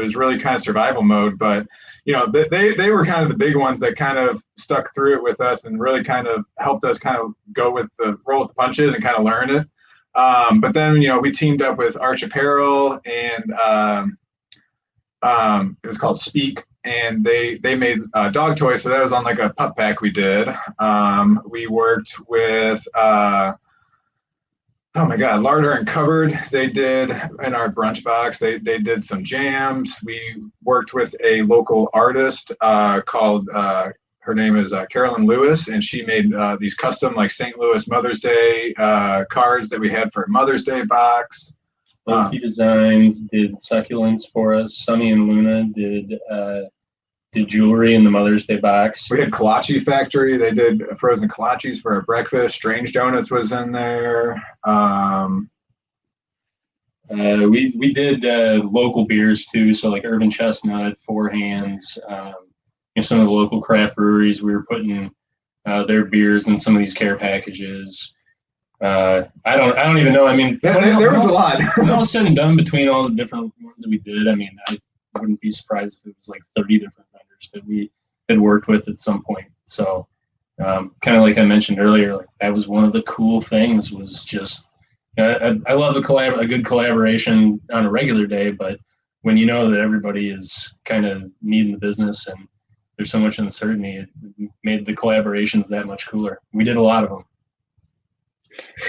was really kind of survival mode, but they were kind of the big ones that kind of stuck through it with us and really kind of helped us kind of roll with the punches and kind of learn it. But then, we teamed up with Arch Apparel and it was called Speak. And they made dog toys, so that was on like a pup pack we did. We worked with Larder and Cupboard. They did in our brunch box. They did some jams. We worked with a local artist called her name is Carolyn Lewis, and she made these custom like St. Louis Mother's Day cards that we had for Mother's Day box. Monkey Designs did succulents for us. Sunny and Luna did jewelry in the Mother's Day box. We had Kolache Factory. They did frozen kolaches for our breakfast. Strange Donuts was in there. We did local beers too, so like Urban Chestnut, Four Hands. Some of the local craft breweries, we were putting their beers in some of these care packages. I don't even know. I mean, there was a lot. When all said and done, between all the different ones that we did, I mean, I wouldn't be surprised if it was like 30 different vendors that we had worked with at some point. So, kind of like I mentioned earlier, like that was one of the cool things. Was just I love a good collaboration on a regular day, but when you know that everybody is kind of needing the business and there's so much uncertainty, it made the collaborations that much cooler. We did a lot of them.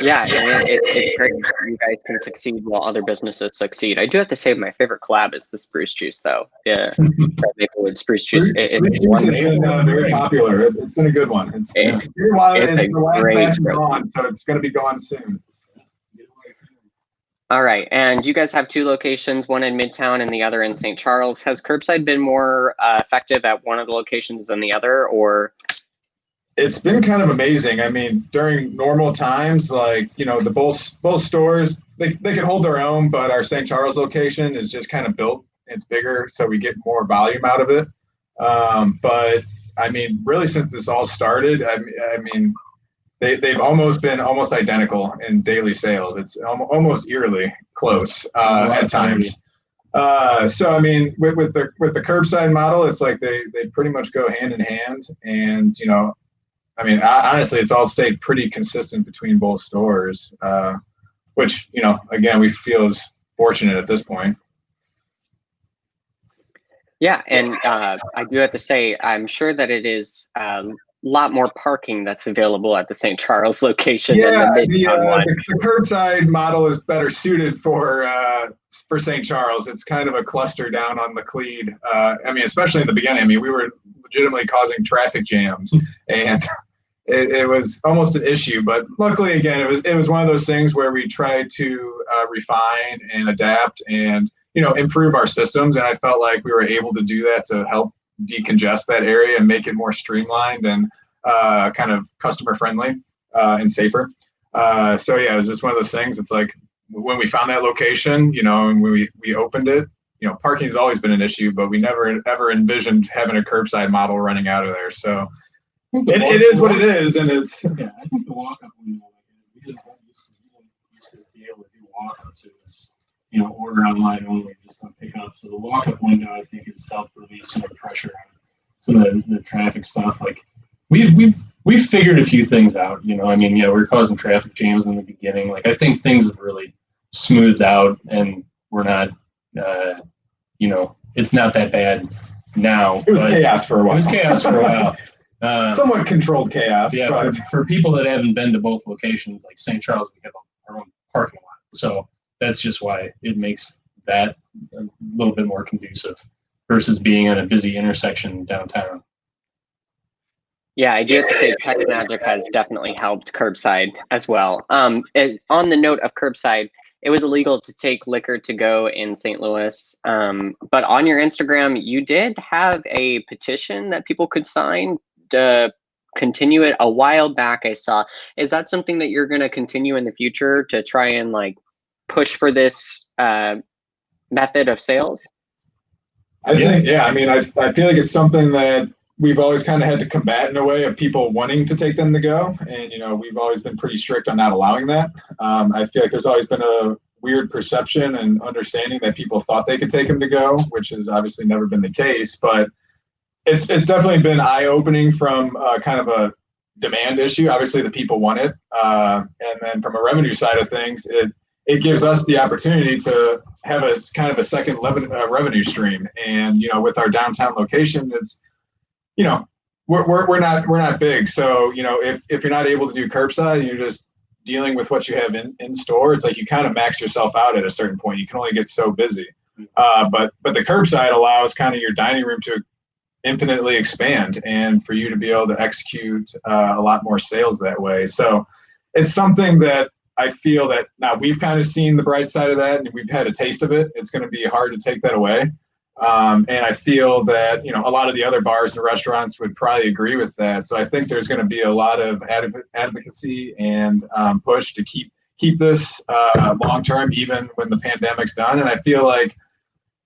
Yeah, and it's great that you guys can succeed while other businesses succeed. I do have to say my favorite collab is the spruce juice, though. Yeah, Maplewood spruce juice. Spruce juice has been very popular. It's been a good one. It's a last batch is on, so it's going to be gone soon. All right, and you guys have two locations, one in Midtown and the other in St. Charles. Has curbside been more effective at one of the locations than the other, or? It's been kind of amazing. I mean, during normal times, like, the both stores, they can hold their own, but our St. Charles location is just kind of built. It's bigger, so we get more volume out of it. But I mean, really, since this all started, I mean, they've almost been identical in daily sales. It's almost eerily close at times. So I mean, with the curbside model, it's like they pretty much go hand in hand, and I mean, honestly, it's all stayed pretty consistent between both stores, which, again, we feel is fortunate at this point. Yeah, and I do have to say, I'm sure that it is a lot more parking that's available at the St. Charles location. Yeah, than the curbside model is better suited for St. Charles. It's kind of a cluster down on Laclede. I mean, especially in the beginning. I mean, we were legitimately causing traffic jams, and it was almost an issue. But luckily, again, it was one of those things where we tried to refine and adapt and improve our systems. And I felt like we were able to do that to help decongest that area and make it more streamlined and kind of customer friendly and safer. So yeah, it was just one of those things. It's like when we found that location, and when we opened it, parking has always been an issue, but we never ever envisioned having a curbside model running out of there. So it is what it is, and it's. Yeah, I think the walk-up window, we just used to be able to do walk-ups. It was, order online only, just on pick up. So the walk-up window, I think, has helped relieve some of the pressure on some of the traffic stuff. Like we've figured a few things out. I mean, we were causing traffic jams in the beginning. Like I think things have really smoothed out, and we're not, it's not that bad now. It was chaos for a while. It was chaos for a while. Somewhat controlled chaos. Yeah, but for people that haven't been to both locations, like St. Charles, we have our own parking lot. So that's just why it makes that a little bit more conducive versus being at a busy intersection downtown. Yeah, I do have to say Techmagic has definitely helped curbside as well. On the note of curbside, it was illegal to take liquor to go in St. Louis. But on your Instagram, you did have a petition that people could sign to continue it a while back, I saw. Is that something that you're going to continue in the future to try and like push for this method of sales? I think, yeah, I mean, I feel like it's something that we've always kind of had to combat in a way of people wanting to take them to go. And, we've always been pretty strict on not allowing that. I feel like there's always been a weird perception and understanding that people thought they could take them to go, which has obviously never been the case. But it's definitely been eye-opening from kind of a demand issue. Obviously, the people want it. And then from a revenue side of things, it gives us the opportunity to have a kind of a second revenue stream. And, with our downtown location, it's, we're not big. So, if you're not able to do curbside, you're just dealing with what you have in store. It's like you kind of max yourself out at a certain point. You can only get so busy. But the curbside allows kind of your dining room to infinitely expand and for you to be able to execute a lot more sales that way. So it's something that I feel that now we've kind of seen the bright side of that and we've had a taste of it. It's going to be hard to take that away. And I feel that, a lot of the other bars and restaurants would probably agree with that. So I think there's going to be a lot of advocacy and push to keep this long-term, even when the pandemic's done. And I feel like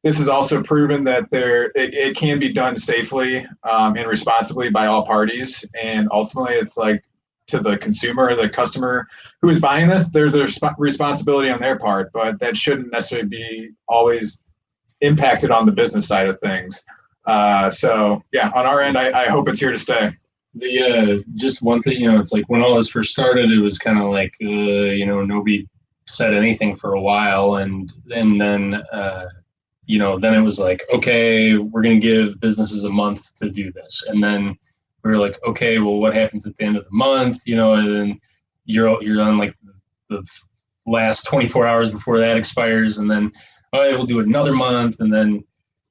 this has also proven that it can be done safely and responsibly by all parties. And ultimately, it's like to the consumer or the customer who is buying this, there's a responsibility on their part, but that shouldn't necessarily be always impacted on the business side of things. So yeah, on our end, I hope it's here to stay. Just one thing, it's like when all this first started, it was kind of like, nobody said anything for a while. And then, then it was like, okay, we're going to give businesses a month to do this. And then we were like, okay, well, what happens at the end of the month? And then you're on like the last 24 hours before that expires. And then, we'll do another month. And then,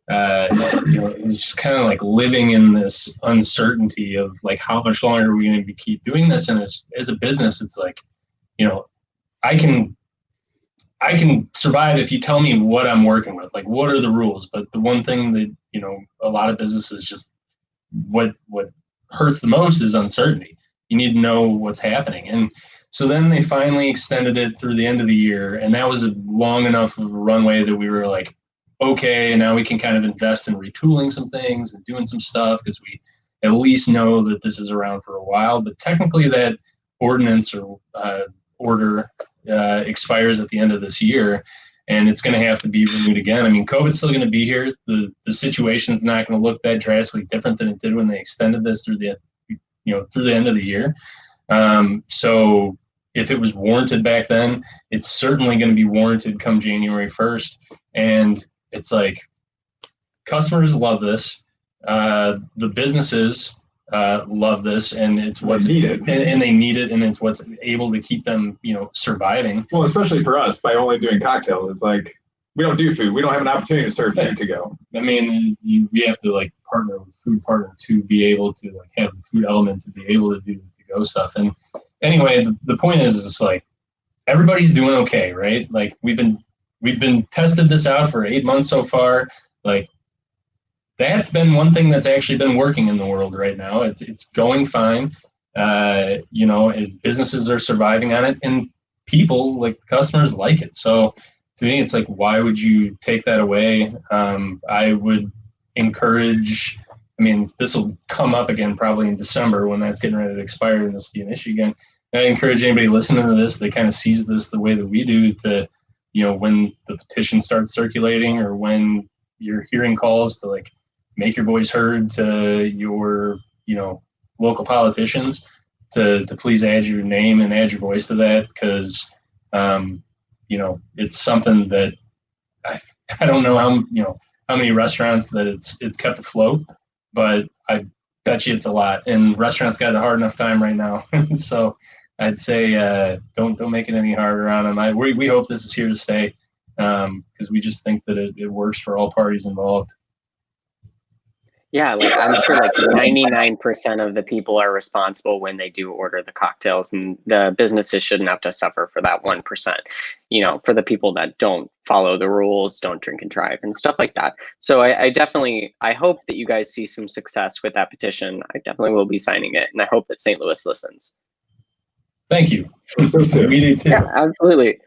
it's just kind of like living in this uncertainty of like, how much longer are we going to keep doing this? And as a business, it's like, I can survive if you tell me what I'm working with, like what are the rules. But the one thing that, a lot of businesses just what hurts the most is uncertainty. You need to know what's happening. And so then they finally extended it through the end of the year. And that was a long enough of a runway that we were like, okay, now we can kind of invest in retooling some things and doing some stuff because we at least know that this is around for a while. But technically that ordinance or order expires at the end of this year, and it's going to have to be renewed again. I mean, COVID's still going to be here. The situation's not going to look that drastically different than it did when they extended this through the end of the year. So if it was warranted back then, it's certainly going to be warranted come January 1st. And it's like customers love this. The businesses love this, and it's what's needed, and they need it, and it's what's able to keep them, surviving. Well, especially for us, by only doing cocktails, it's like we don't do food. We don't have an opportunity to serve food to go. I mean, we have to like partner with food partner to be able to like have the food element to be able to do the to go stuff. And anyway, the point is, it's like everybody's doing okay, right? Like we've been tested this out for 8 months so far. Like that's been one thing that's actually been working in the world right now. It's going fine. Businesses are surviving on it, and people, like customers, like it. So to me, it's like, why would you take that away? I would encourage, this will come up again probably in December when that's getting ready to expire, and this will be an issue again. And I encourage anybody listening to this, they kind of sees this the way that we do, to, when the petition starts circulating or when you're hearing calls to like make your voice heard to your, local politicians to please add your name and add your voice to that. Because, it's something that I don't know how how many restaurants that it's kept afloat, but I bet you it's a lot. And restaurants got a hard enough time right now. So I'd say don't make it any harder on them. We hope this is here to stay, because we just think that it works for all parties involved. Yeah, like I'm sure like 99% of the people are responsible when they do order the cocktails, and the businesses shouldn't have to suffer for that 1%, for the people that don't follow the rules, don't drink and drive and stuff like that. So I hope that you guys see some success with that petition. I definitely will be signing it, and I hope that St. Louis listens. Thank you. So too. We do too. Yeah, absolutely.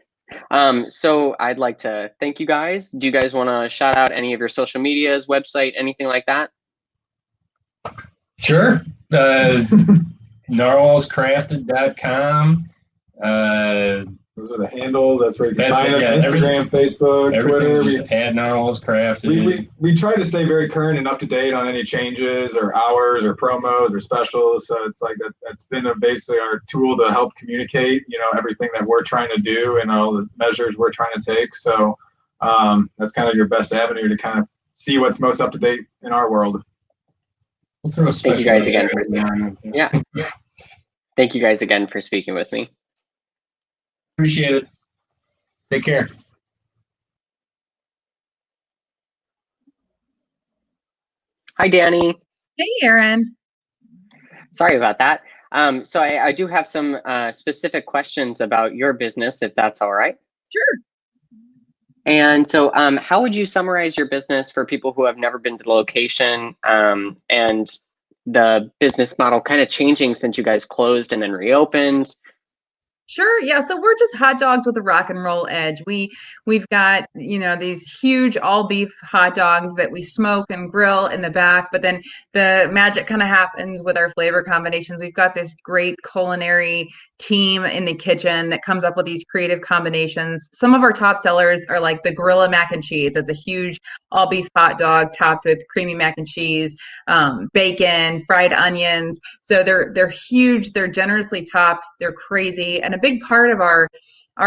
So I'd like to thank you guys. Do you guys want to shout out any of your social medias, website, anything like that? Sure. Narwhalscrafted.com. Those are the handles. That's where you can That's find it, us. yeah, Instagram, Facebook, Twitter. Just add Narwhals Crafted. We try to stay very current and up to date on any changes or hours or promos or specials. So it's like that's been basically our tool to help communicate, everything that we're trying to do and all the measures we're trying to take. So that's kind of your best avenue to kind of see what's most up to date in our world. We'll throw a Thank you guys again. Yeah. Thank you guys again for speaking with me. Appreciate it. Take care. Hi, Danny. Hey, Aaron. Sorry about that. So I do have some specific questions about your business, if that's all right. Sure. And so how would you summarize your business for people who have never been to the location, and the business model kind of changing since you guys closed and then reopened? Sure. Yeah. So we're just hot dogs with a rock and roll edge. We've got, these huge all beef hot dogs that we smoke and grill in the back, but then the magic kind of happens with our flavor combinations. We've got this great culinary team in the kitchen that comes up with these creative combinations. Some of our top sellers are like the Gorilla mac and cheese. It's a huge all beef hot dog topped with creamy mac and cheese, bacon, fried onions. So they're huge. They're generously topped. They're crazy. And a big part of our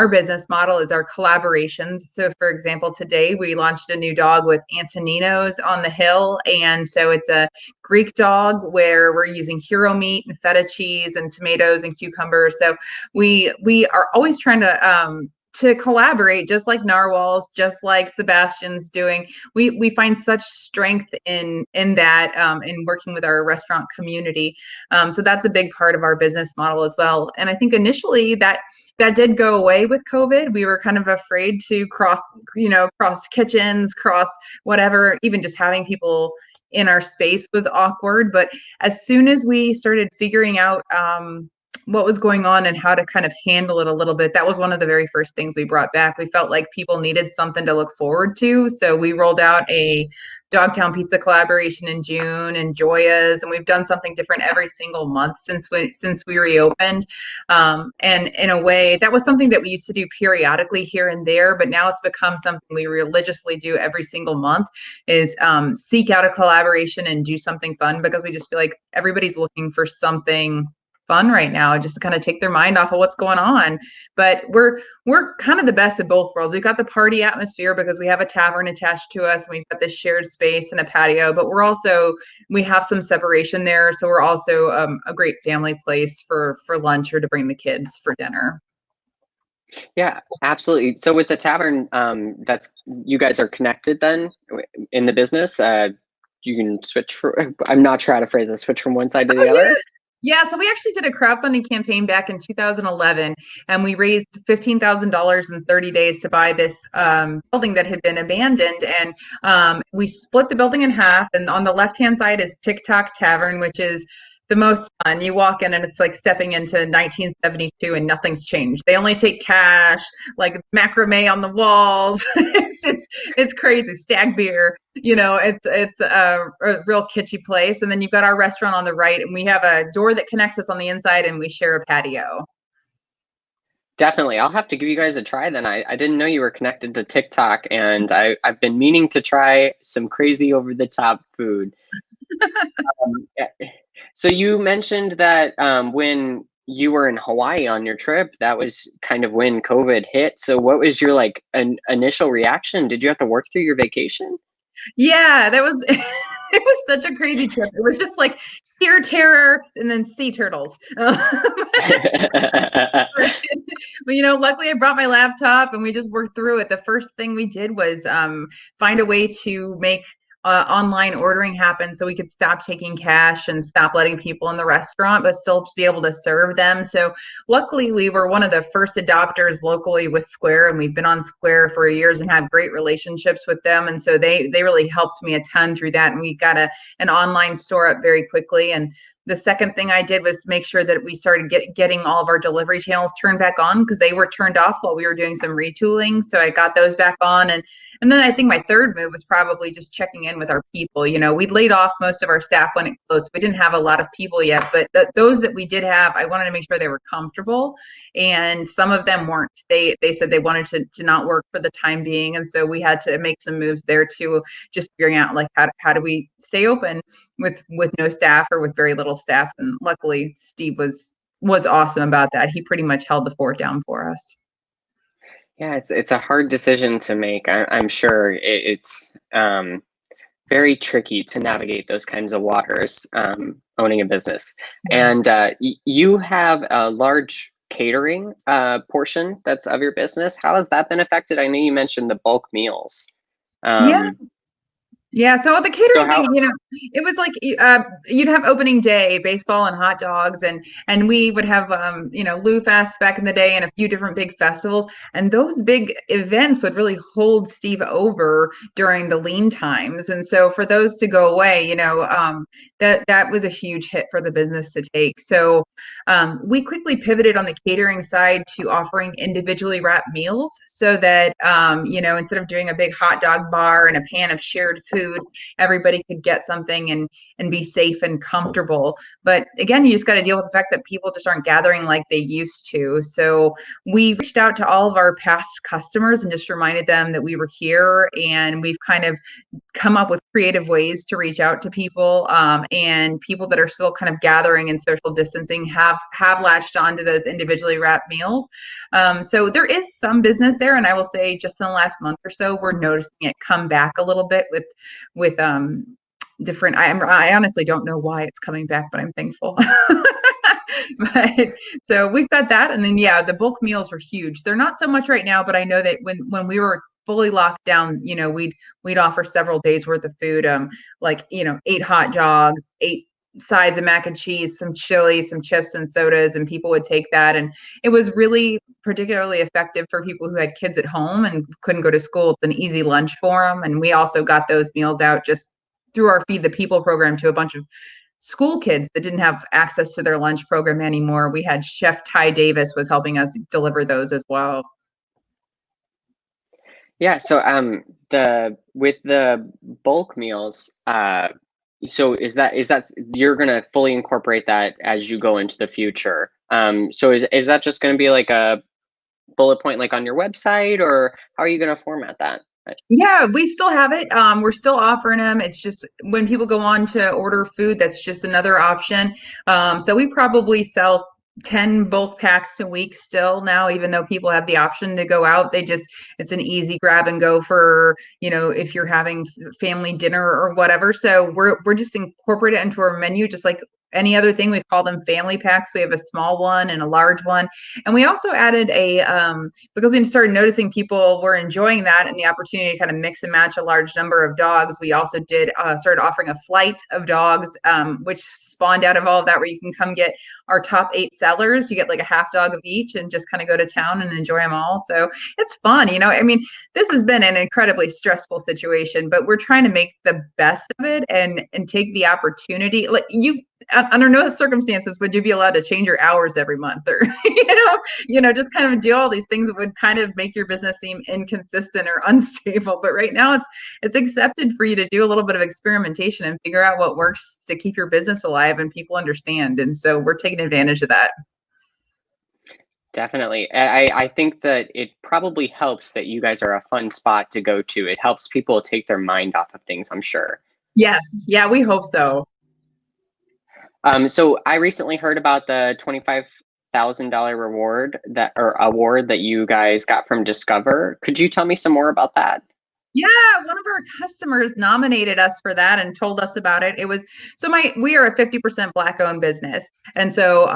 business model is our collaborations. So for example, today we launched a new dog with Antonino's on the Hill. And so it's a Greek dog where we're using hero meat and feta cheese and tomatoes and cucumbers. So we are always trying to collaborate, just like Narwhal's, just like Sebastian's doing. We find such strength in that, in working with our restaurant community. So that's a big part of our business model as well. And I think initially that did go away with COVID. We were kind of afraid to cross kitchens, cross whatever, even just having people in our space was awkward. But as soon as we started figuring out what was going on and how to kind of handle it a little bit, that was one of the very first things we brought back. We felt like people needed something to look forward to. So we rolled out a Dogtown Pizza collaboration in June and Joya's, and we've done something different every single month since we reopened. And in a way, that was something that we used to do periodically here and there, but now it's become something we religiously do every single month, is seek out a collaboration and do something fun, because we just feel like everybody's looking for something fun right now, just to kind of take their mind off of what's going on. But we're kind of the best of both worlds. We've got the party atmosphere because we have a tavern attached to us, and we've got this shared space and a patio, but we have some separation there. So we're also a great family place for lunch or to bring the kids for dinner. Yeah, absolutely. So with the tavern, you guys are connected then in the business. You can switch I'm not trying to phrase this, switch from one side to the other. Yeah, so we actually did a crowdfunding campaign back in 2011, and we raised $15,000 in 30 days to buy this building that had been abandoned. And we split the building in half, and on the left-hand side is TikTok Tavern, which is the most fun. You walk in and it's like stepping into 1972 and nothing's changed. They only take cash, like macrame on the walls. it's crazy. Stag beer, it's a real kitschy place. And then you've got our restaurant on the right, and we have a door that connects us on the inside, and we share a patio. Definitely. I'll have to give you guys a try then. I didn't know you were connected to TikTok, and I've been meaning to try some crazy over the top food. So you mentioned that when you were in Hawaii on your trip, that was kind of when COVID hit. So what was your initial reaction? Did you have to work through your vacation? Yeah, that was it was such a crazy trip. It was just like pure terror and then sea turtles. But luckily I brought my laptop and we just worked through it. The first thing we did was find a way to make online ordering happen so we could stop taking cash and stop letting people in the restaurant, but still be able to serve them. So luckily we were one of the first adopters locally with Square, and we've been on Square for years and have great relationships with them. And so they really helped me a ton through that. And we got an online store up very quickly. And the second thing I did was make sure that we started getting all of our delivery channels turned back on, because they were turned off while we were doing some retooling. So I got those back on. And then I think my third move was probably just checking in with our people. We'd laid off most of our staff when it closed. We didn't have a lot of people yet, but those that we did have, I wanted to make sure they were comfortable. And some of them weren't. They said they wanted to not work for the time being. And so we had to make some moves there too, just figuring out like how do we stay open with no staff or with very little staff. And luckily Steve was awesome about that. He pretty much held the fort down for us. Yeah, it's a hard decision to make. I'm sure it's very tricky to navigate those kinds of waters, owning a business. And you have a large catering portion that's of your business. How has that been affected? I know you mentioned the bulk meals. Yeah. So the catering thing, it was like you'd have opening day, baseball and hot dogs, and we would have Lou Fest back in the day and a few different big festivals, and those big events would really hold Steve over during the lean times. And so for those to go away, that was a huge hit for the business to take. So we quickly pivoted on the catering side to offering individually wrapped meals, so that instead of doing a big hot dog bar and a pan of shared food, everybody could get something and be safe and comfortable. But again, you just got to deal with the fact that people just aren't gathering like they used to. So we reached out to all of our past customers and just reminded them that we were here, and we've kind of come up with creative ways to reach out to people, and people that are still kind of gathering and social distancing have latched onto those individually wrapped meals. So there is some business there, and I will say just in the last month or so, we're noticing it come back a little bit with different. I honestly don't know why it's coming back, but I'm thankful. But so we've got that, and then the bulk meals were huge. They're not so much right now, but I know that when we were fully locked down, we'd offer several days worth of food, 8 hot dogs, 8 sides of mac and cheese, some chili, some chips and sodas, and people would take that. And it was really particularly effective for people who had kids at home and couldn't go to school. It's an easy lunch for them. And we also got those meals out just through our Feed the People program to a bunch of school kids that didn't have access to their lunch program anymore. We had Chef Ty Davis was helping us deliver those as well. Yeah, so with the bulk meals, so is that you're gonna fully incorporate that as you go into the future? So is that just gonna be like a bullet point like on your website, or how are you gonna format that? Yeah, we still have it. We're still offering them. It's just when people go on to order food, that's just another option. So we probably sell 10 bulk packs a week still now, even though people have the option to go out. It's an easy grab and go for, if you're having family dinner or whatever. So we're just incorporate it into our menu, just like any other thing. We call them family packs. We have a small one and a large one. And we also added because we started noticing people were enjoying that and the opportunity to kind of mix and match a large number of dogs. We also started offering a flight of dogs, which spawned out of all of that, where you can come get our top 8 sellers. You get like a half dog of each and just kind of go to town and enjoy them all. So it's fun. This has been an incredibly stressful situation, but we're trying to make the best of it and take the opportunity. Like under no circumstances would you be allowed to change your hours every month, or just kind of do all these things that would kind of make your business seem inconsistent or unstable. But right now it's accepted for you to do a little bit of experimentation and figure out what works to keep your business alive and people understand. And so we're taking advantage of that. Definitely. I think that it probably helps that you guys are a fun spot to go to. It helps people take their mind off of things, I'm sure. Yes. Yeah, we hope so. So I recently heard about the $25,000 award that you guys got from Discover. Could you tell me some more about that? Yeah, one of our customers nominated us for that and told us about it. It was we are a 50% Black owned business, and so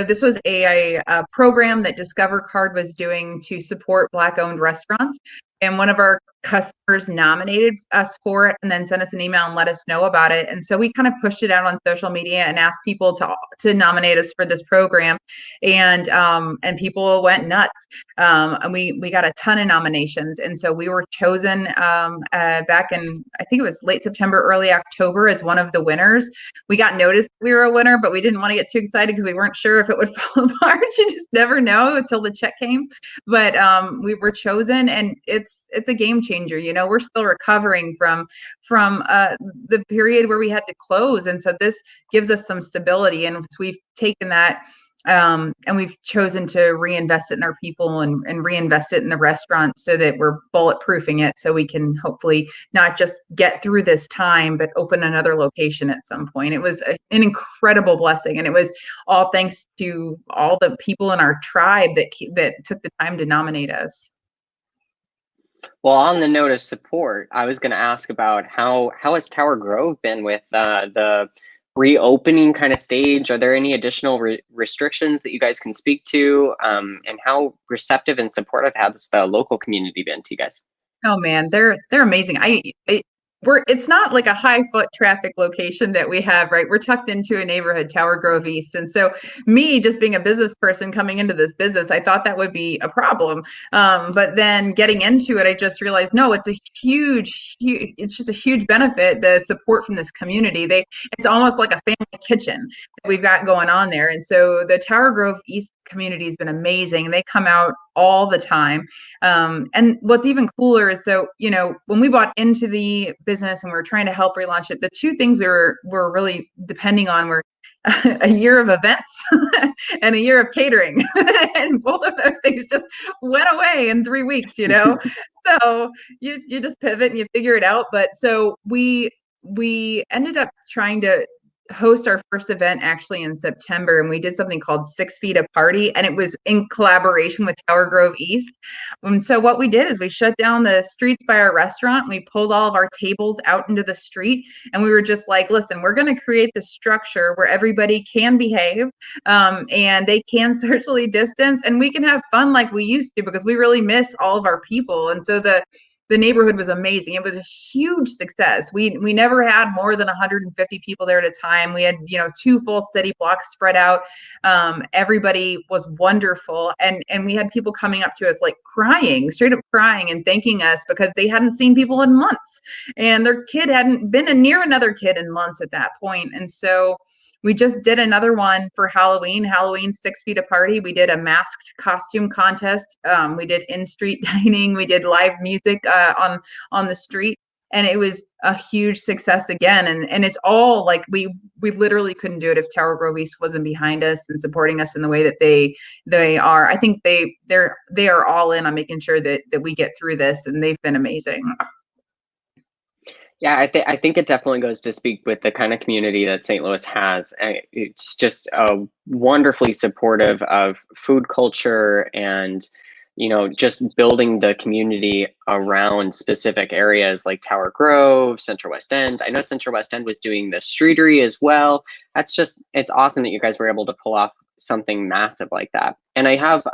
this was a program that Discover Card was doing to support Black owned restaurants, and one of our customers nominated us for it and then sent us an email and let us know about it. And so we kind of pushed it out on social media and asked people to nominate us for this program, and people went nuts. And we got a ton of nominations, and so we were chosen back in, I think it was late September, early October, as one of the winners. We got noticed we were a winner, but we didn't want to get too excited because we weren't sure if it would fall apart. You just never know until the check came. But we were chosen, and it's a game changer. You know, we're still recovering from the period where we had to close, and so this gives us some stability, and we've taken that. And we've chosen to reinvest it in our people and reinvest it in the restaurant so that we're bulletproofing it, so we can hopefully not just get through this time, but open another location at some point. It was an incredible blessing, and it was all thanks to all the people in our tribe that took the time to nominate us. Well, on the note of support, I was going to ask about how has Tower Grove been with the reopening kind of stage? Are there any additional restrictions that you guys can speak to? And how receptive and supportive has the local community been to you guys? Oh man, they're amazing. It's not like a high foot traffic location that we have, right? We're tucked into a neighborhood, Tower Grove East. And so me just being a business person coming into this business, I thought that would be a problem. But then getting into it, I just realized, no, it's it's just a huge benefit, the support from this community. It's almost like a family kitchen that we've got going on there. And so the Tower Grove East community has been amazing. They come out all the time. And what's even cooler is, so, you know, when we bought into the business and we were trying to help relaunch it, the two things we were really depending on were a year of events and a year of catering. And both of those things just went away in 3 weeks, you know? So you just pivot and you figure it out. But so we ended up trying to host our first event actually in September, and we did something called 6 Feet a Party, and it was in collaboration with Tower Grove East. And so what we did is we shut down the streets by our restaurant, and we pulled all of our tables out into the street, and we were just like, listen, we're going to create this structure where everybody can behave, and they can socially distance, and we can have fun like we used to, because we really miss all of our people. And so the neighborhood was amazing. It was a huge success. We never had more than 150 people there at a time. We had, 2 full city blocks spread out. Everybody was wonderful. And we had people coming up to us like crying, straight up crying and thanking us because they hadn't seen people in months. And their kid hadn't been near another kid in months at that point. And so we just did another one for Halloween 6 Feet a Party. We did a masked costume contest. We did in-street dining. We did live music on the street. And it was a huge success again. And it's all like we literally couldn't do it if Tower Grove East wasn't behind us and supporting us in the way that they are. I think they are all in on making sure that we get through this, and they've been amazing. Yeah, I think it definitely goes to speak with the kind of community that St. Louis has. It's just wonderfully supportive of food culture and, just building the community around specific areas like Tower Grove, Central West End. I know Central West End was doing the streetery as well. It's awesome that you guys were able to pull off something massive like that. And I have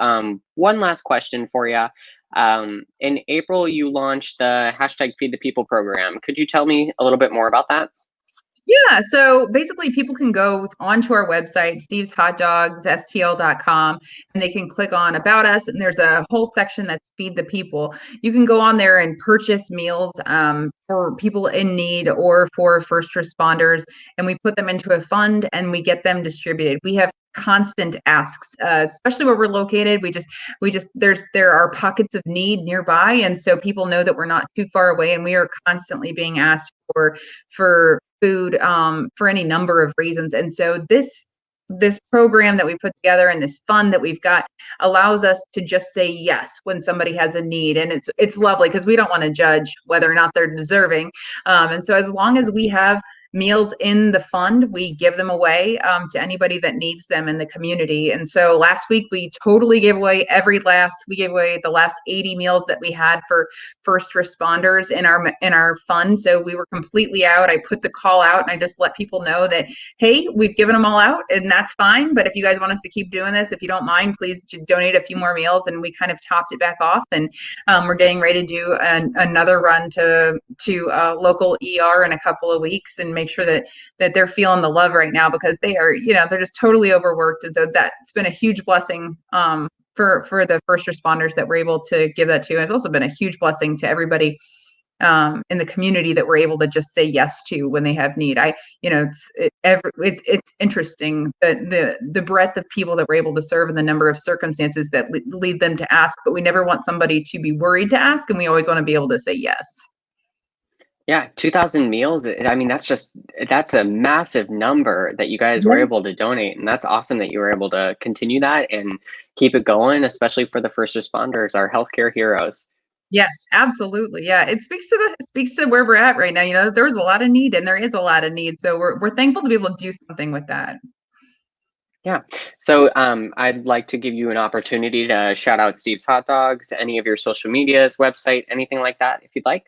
one last question for you. In April, you launched the #FeedThePeople program. Could you tell me a little bit more about that? Yeah, so basically people can go onto our website, steveshotdogsstl.com, and they can click on About Us, and there's a whole section that's Feed the People. You can go on there and purchase meals for people in need or for first responders, and we put them into a fund and we get them distributed. We have constant asks, especially where we're located. There are pockets of need nearby, and so people know that we're not too far away, and we are constantly being asked for food for any number of reasons. And so this program that we put together and this fund that we've got allows us to just say yes when somebody has a need. And it's lovely because we don't want to judge whether or not they're deserving. And so as long as we have meals in the fund, we give them away to anybody that needs them in the community. And so last week we totally gave away we gave away the last 80 meals that we had for first responders in our fund. So we were completely out. I put the call out and I just let people know that, hey, we've given them all out and that's fine. But if you guys want us to keep doing this, if you don't mind, please donate a few more meals. And we kind of topped it back off. And we're getting ready to do another run to local ER in a couple of weeks and make sure that they're feeling the love right now, because they are, they're just totally overworked. And so that's been a huge blessing for the first responders that we're able to give that to. And it's also been a huge blessing to everybody in the community that we're able to just say yes to when they have need. It's interesting the breadth of people that we're able to serve and the number of circumstances that lead them to ask, but we never want somebody to be worried to ask, and we always want to be able to say yes. Yeah, 2,000 meals. I mean, that's a massive number that you guys were able to donate, and that's awesome that you were able to continue that and keep it going, especially for the first responders, our healthcare heroes. Yes, absolutely. Yeah, it speaks to where we're at right now. There was a lot of need, and there is a lot of need, so we're thankful to be able to do something with that. Yeah. So I'd like to give you an opportunity to shout out Steve's Hot Dogs, any of your social medias, website, anything like that, if you'd like.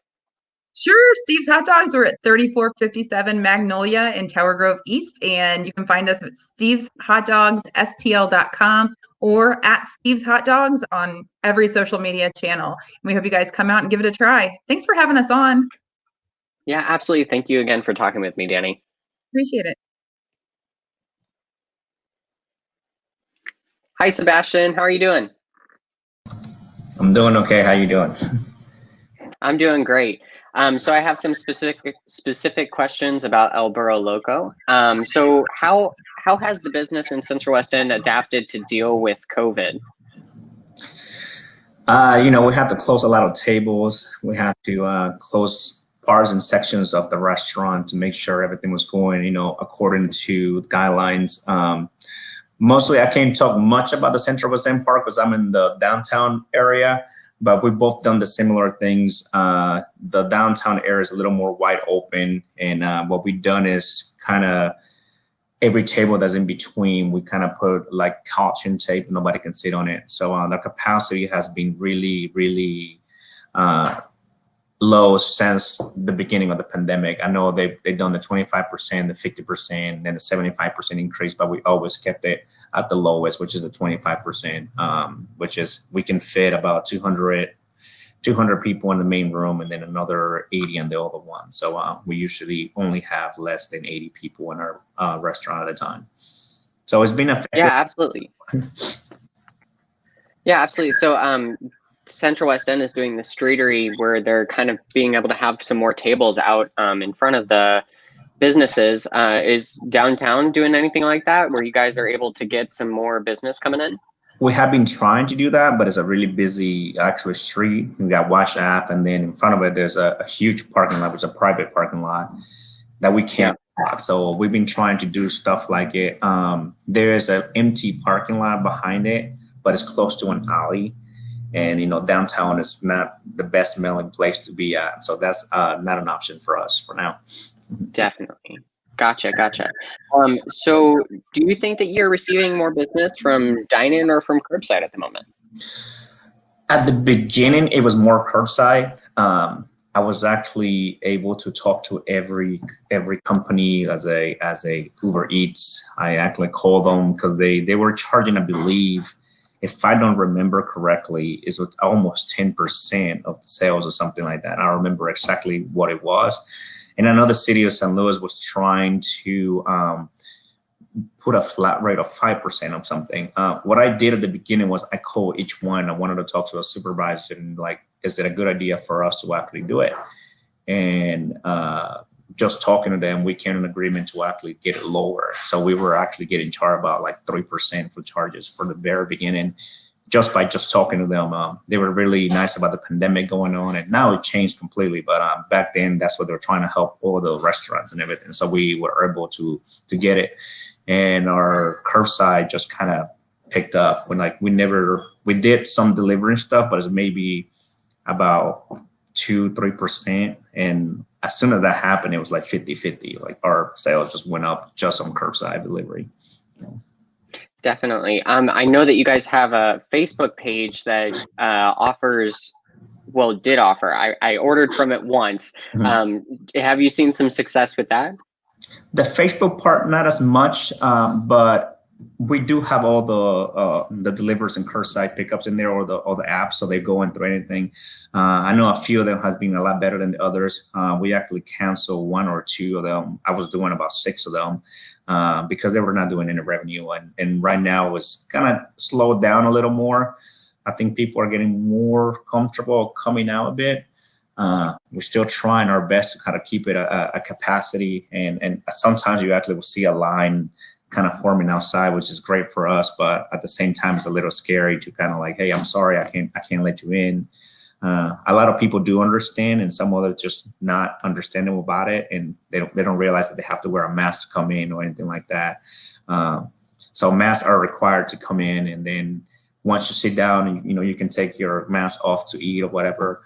Sure. Steve's Hot Dogs are at 3457 Magnolia in Tower Grove East. And you can find us at steveshotdogsstl.com or at Steve's Hot Dogs on every social media channel. And we hope you guys come out and give it a try. Thanks for having us on. Yeah, absolutely. Thank you again for talking with me, Danny. Appreciate it. Hi, Sebastian. How are you doing? I'm doing okay. How you doing? I'm doing great. So I have some specific questions about El Burro Loco. So how has the business in Central West End adapted to deal with COVID? We have to close a lot of tables. We have to close parts and sections of the restaurant to make sure everything was going, according to guidelines. Mostly, I can't talk much about the Central West End Park because I'm in the downtown area. But we've both done the similar things. The downtown area is a little more wide open. And what we've done is kind of every table that's in between, we kind of put like caution tape. Nobody can sit on it. So the capacity has been really, really low since the beginning of the pandemic. I know they've done the 25%, the 50%, then the 75% increase, but we always kept it at the lowest, which is the 25%, which is we can fit about 200 people in the main room and then another 80 in the other one. So we usually only have less than 80 people in our restaurant at a time. So it's been effective. Yeah, absolutely. Yeah, absolutely. So Central West End is doing the streetery where they're kind of being able to have some more tables out in front of the businesses. Is downtown doing anything like that where you guys are able to get some more business coming in? We have been trying to do that, but it's a really busy actual street. We got Wash Ave, and then in front of it, there's a huge parking lot, which is a private parking lot that we can't block. So we've been trying to do stuff like it. There is an empty parking lot behind it, but it's close to an alley. And, downtown is not the best smelling place to be at. So that's not an option for us for now. Definitely. Gotcha. So do you think that you're receiving more business from dine-in or from curbside at the moment? At the beginning, it was more curbside. I was actually able to talk to every company as a Uber Eats. I actually called them because they were charging, I believe, if I don't remember correctly, it was almost 10% of the sales or something like that. I don't remember exactly what it was. And another city of St. Louis was trying to put a flat rate of 5% of something. What I did at the beginning was I called each one. I wanted to talk to a supervisor and is it a good idea for us to actually do it? And just talking to them, we came in agreement to actually get it lower. So we were actually getting charged about 3% for charges for the very beginning, just by talking to them. They were really nice about the pandemic going on, and now it changed completely. But back then, that's what they were trying to help all the restaurants and everything. So we were able to get it, and our curbside just kind of picked up. When we did some delivery stuff, but it's maybe about 2-3%, and as soon as that happened, it was like 50-50. Like our sales just went up just on curbside delivery. Definitely. I know that you guys have a Facebook page that did offer. I ordered from it once. Have you seen some success with that? The Facebook part, not as much, but we do have all the delivers and curbside pickups in there, or the apps, so they go in through anything. I know a few of them has been a lot better than the others. We actually canceled 1 or 2 of them. I was doing about 6 of them because they were not doing any revenue, and right now it's kind of slowed down a little more. I think people are getting more comfortable coming out a bit. We're still trying our best to kind of keep it a capacity, and sometimes you actually will see a line kind of forming outside, which is great for us, but at the same time it's a little scary to kind of like, hey, I'm sorry, I can't let you in. A lot of people do understand, and some others just not understanding about it, and they don't realize that they have to wear a mask to come in or anything like that. So masks are required to come in, and then once you sit down, you can take your mask off to eat or whatever.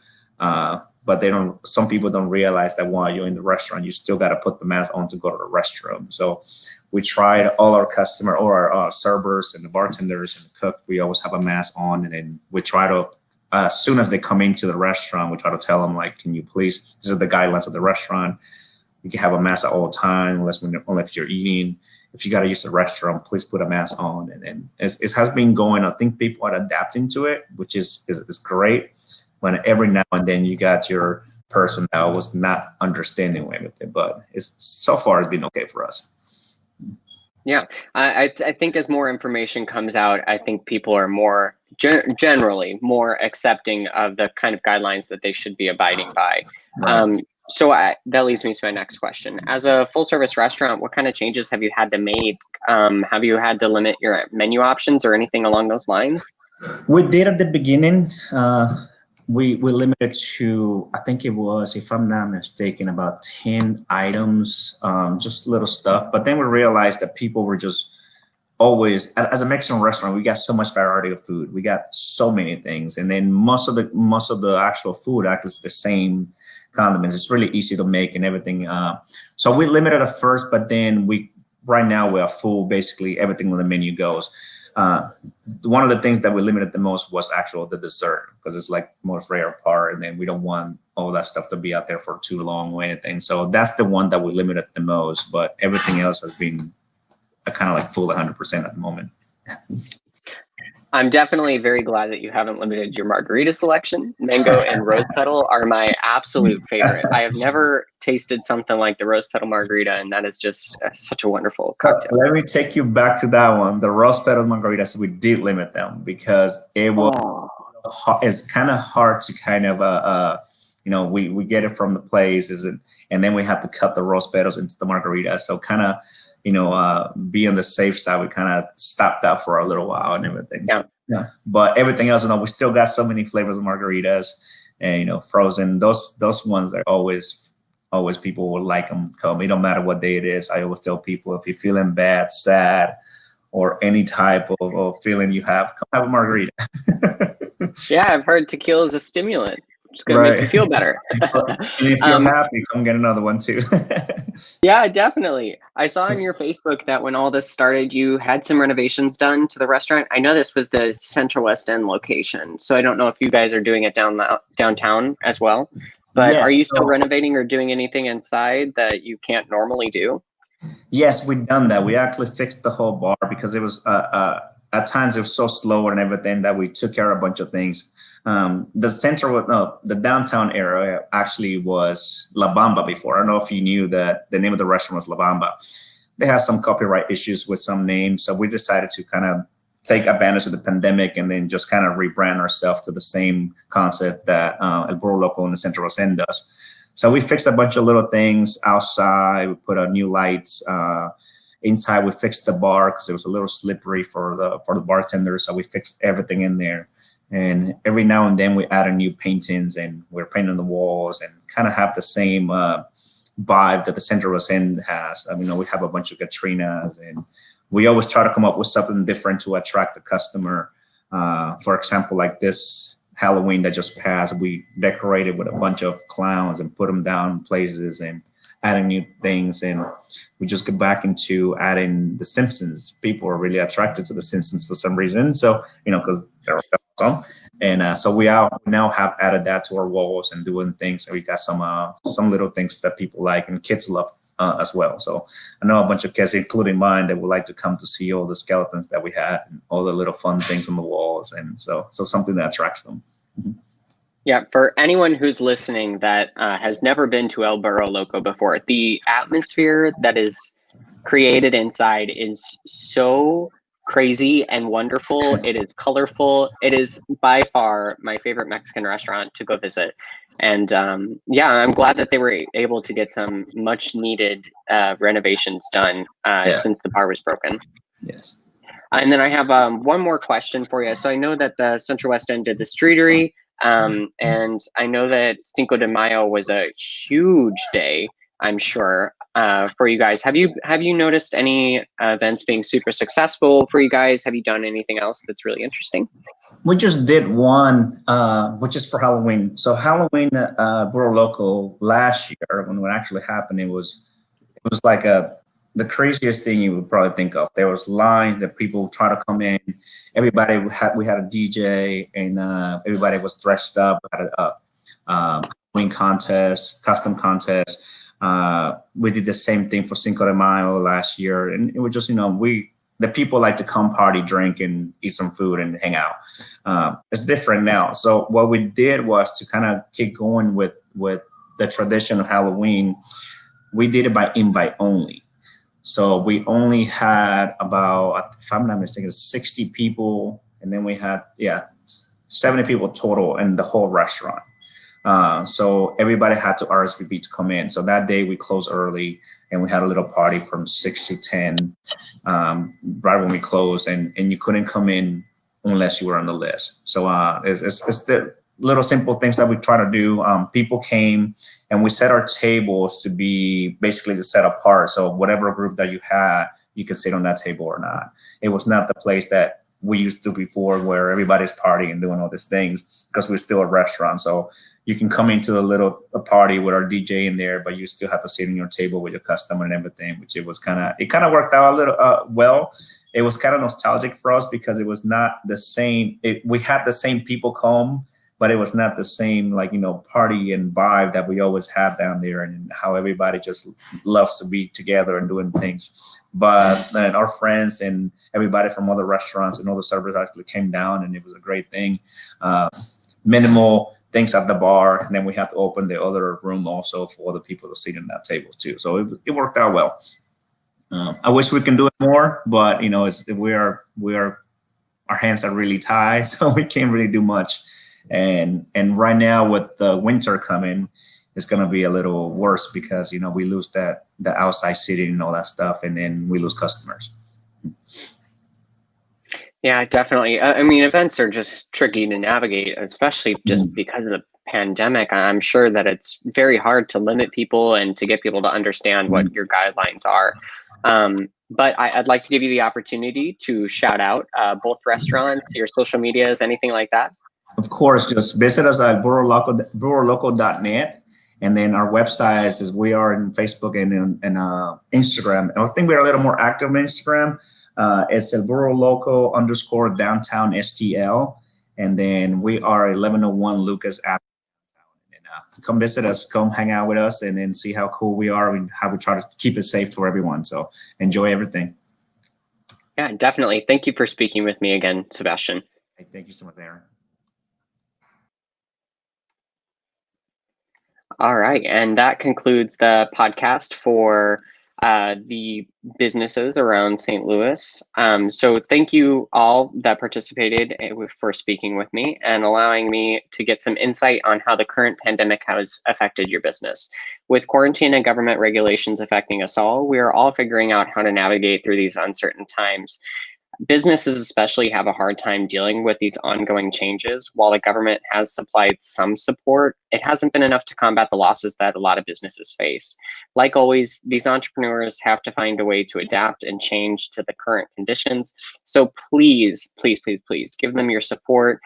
But some people don't realize that while you're in the restaurant, you still got to put the mask on to go to the restroom. So we tried all our customer, or our servers and the bartenders and the cook, we always have a mask on. And then we try to, as soon as they come into the restaurant, we try to tell them, like, can you please, this is the guidelines of the restaurant. You can have a mask at all time, unless you're eating. If you got to use the restroom, please put a mask on. And it has been going. I think people are adapting to it, which is great. When every now and then you got your person that was not understanding with it, but so far it's been okay for us. Yeah, I think as more information comes out, I think people are more generally more accepting of the kind of guidelines that they should be abiding by. Right. So that leads me to my next question. As a full service restaurant, what kind of changes have you had to make? Have you had to limit your menu options or anything along those lines? We did at the beginning. We limited to, I think it was, if I'm not mistaken, about 10 items, just little stuff. But then we realized that people were just always, as a Mexican restaurant, we got so much variety of food. We got so many things. And then most of the actual food actually is the same condiments. It's really easy to make and everything. So we limited at first, but then right now we are full, basically everything on the menu goes. One of the things that we limited the most was the dessert, because it's like most rare part, and then we don't want all that stuff to be out there for too long or anything. So that's the one that we limited the most, but everything else has been kind of like full 100% at the moment. I'm definitely very glad that you haven't limited your margarita selection. Mango and rose petal are my absolute favorite. I have never tasted something like the rose petal margarita, and that is just such a wonderful cocktail. Let me take you back to that one. The rose petal margaritas, we did limit them because it's kind of hard to kind of, we get it from the places, and then we have to cut the rose petals into the margarita. So kind of, be on the safe side. We kind of stopped that for a little while and everything. Yeah. But everything else, we still got so many flavors of margaritas, and frozen. Those ones are always people will like them. Come, it don't matter what day it is. I always tell people, if you're feeling bad, sad, or any type of feeling you have, come have a margarita. Yeah, I've heard tequila is a stimulant. It's going to make you feel better. And if you're happy, come get another one too. Yeah, definitely. I saw on your Facebook that when all this started, you had some renovations done to the restaurant. I know this was the Central West End location, so I don't know if you guys are doing it downtown as well. But yes, are you still renovating or doing anything inside that you can't normally do? Yes, we've done that. We actually fixed the whole bar because it was at times it was so slow and everything that we took care of a bunch of things. The downtown area actually was La Bamba before. I don't know if you knew that the name of the restaurant was La Bamba. They had some copyright issues with some names, so we decided to kind of take advantage of the pandemic and then just kind of rebrand ourselves to the same concept that El Burro Loco in the Central West End does. So we fixed a bunch of little things outside. We put new lights. Inside, we fixed the bar because it was a little slippery for the bartenders. So we fixed everything in there. And every now and then we add new paintings, and we're painting the walls and kind of have the same vibe that the Central West End has. I mean, we have a bunch of Katrinas, and we always try to come up with something different to attract the customer. For example, like this Halloween that just passed, we decorated with a bunch of clowns and put them down places and adding new things. And we just get back into adding the Simpsons. People are really attracted to the Simpsons for some reason. So, because they're awesome. And so we now have added that to our walls and doing things. And we got some little things that people like and kids love as well. So I know a bunch of kids, including mine, that would like to come to see all the skeletons that we had and all the little fun things on the walls. And so something that attracts them. Mm-hmm. Yeah, for anyone who's listening that has never been to El Burro Loco before, the atmosphere that is created inside is so crazy and wonderful. It is colorful. It is by far my favorite Mexican restaurant to go visit. And I'm glad that they were able to get some much needed renovations done since the bar was broken. Yes. And then I have one more question for you. So I know that the Central West End did the Streetery. And I know that Cinco de Mayo was a huge day, I'm sure, for you guys. Have you noticed any events being super successful for you guys? Have you done anything else that's really interesting? We just did one, which is for Halloween. So Halloween, Burro Loco last year, when it actually happened, it was like the craziest thing you would probably think of. There was lines that people try to come in. Everybody we had a DJ, and everybody was dressed up. We had a Halloween contest, custom contest. We did the same thing for Cinco de Mayo last year, and it was just the people like to come party, drink, and eat some food and hang out. It's different now. So what we did was to kind of keep going with the tradition of Halloween. We did it by invite only. So we only had about, if I'm not mistaken, 60 people. And then we had, 70 people total in the whole restaurant. So everybody had to RSVP to come in. So that day we closed early and we had a little party from 6 to 10 right when we closed. And you couldn't come in unless you were on the list. So it's the little simple things that we try to do. People came and we set our tables to be basically to set apart. So whatever group that you had, you could sit on that table or not. It was not the place that we used to before where everybody's partying and doing all these things, because we're still a restaurant. So you can come into a party with our DJ in there, but you still have to sit on your table with your customer and everything, which it kind of worked out a little well. It was kind of nostalgic for us because it was not the same. We had the same people come, but it was not the same, party and vibe that we always have down there, and how everybody just loves to be together and doing things. But then our friends and everybody from other restaurants and other servers actually came down, and it was a great thing. Minimal things at the bar, and then we have to open the other room also for the people to sit in that table too. So it worked out well. I wish we can do it more, but our hands are really tied, so we can't really do much. And right now with the winter coming, it's going to be a little worse because, we lose the outside seating and all that stuff, and then we lose customers. Yeah, definitely. I mean, events are just tricky to navigate, especially just because of the pandemic. I'm sure that it's very hard to limit people and to get people to understand what your guidelines are. But I'd like to give you the opportunity to shout out both restaurants, your social medias, anything like that. Of course, just visit us at burroloco.net. And then our website is we are in Facebook and Instagram. And I think we're a little more active on Instagram. It's El Burro Loco _ downtown STL. And then we are 1101 Lucas Avenue. And come visit us, come hang out with us, and then see how cool we are and how we try to keep it safe for everyone. So enjoy everything. Yeah, definitely. Thank you for speaking with me again, Sebastian. Thank you so much, Aaron. All right, and that concludes the podcast for the businesses around St. Louis. So thank you all that participated for speaking with me and allowing me to get some insight on how the current pandemic has affected your business. With quarantine and government regulations affecting us all, we are all figuring out how to navigate through these uncertain times. Businesses especially have a hard time dealing with these ongoing changes. While the government has supplied some support, it hasn't been enough to combat the losses that a lot of businesses face. Like always, these entrepreneurs have to find a way to adapt and change to the current conditions. So please, please, please, please give them your support.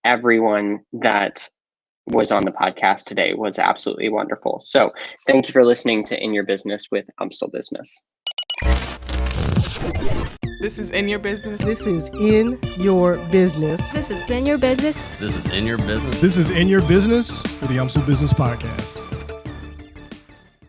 everyone that was on the podcast today was absolutely wonderful. So thank you for listening to In Your Business with UMSL Business. This is In Your Business. This is In Your Business. This is In Your Business. This is In Your Business. This is In Your Business with the UMSL Business Podcast.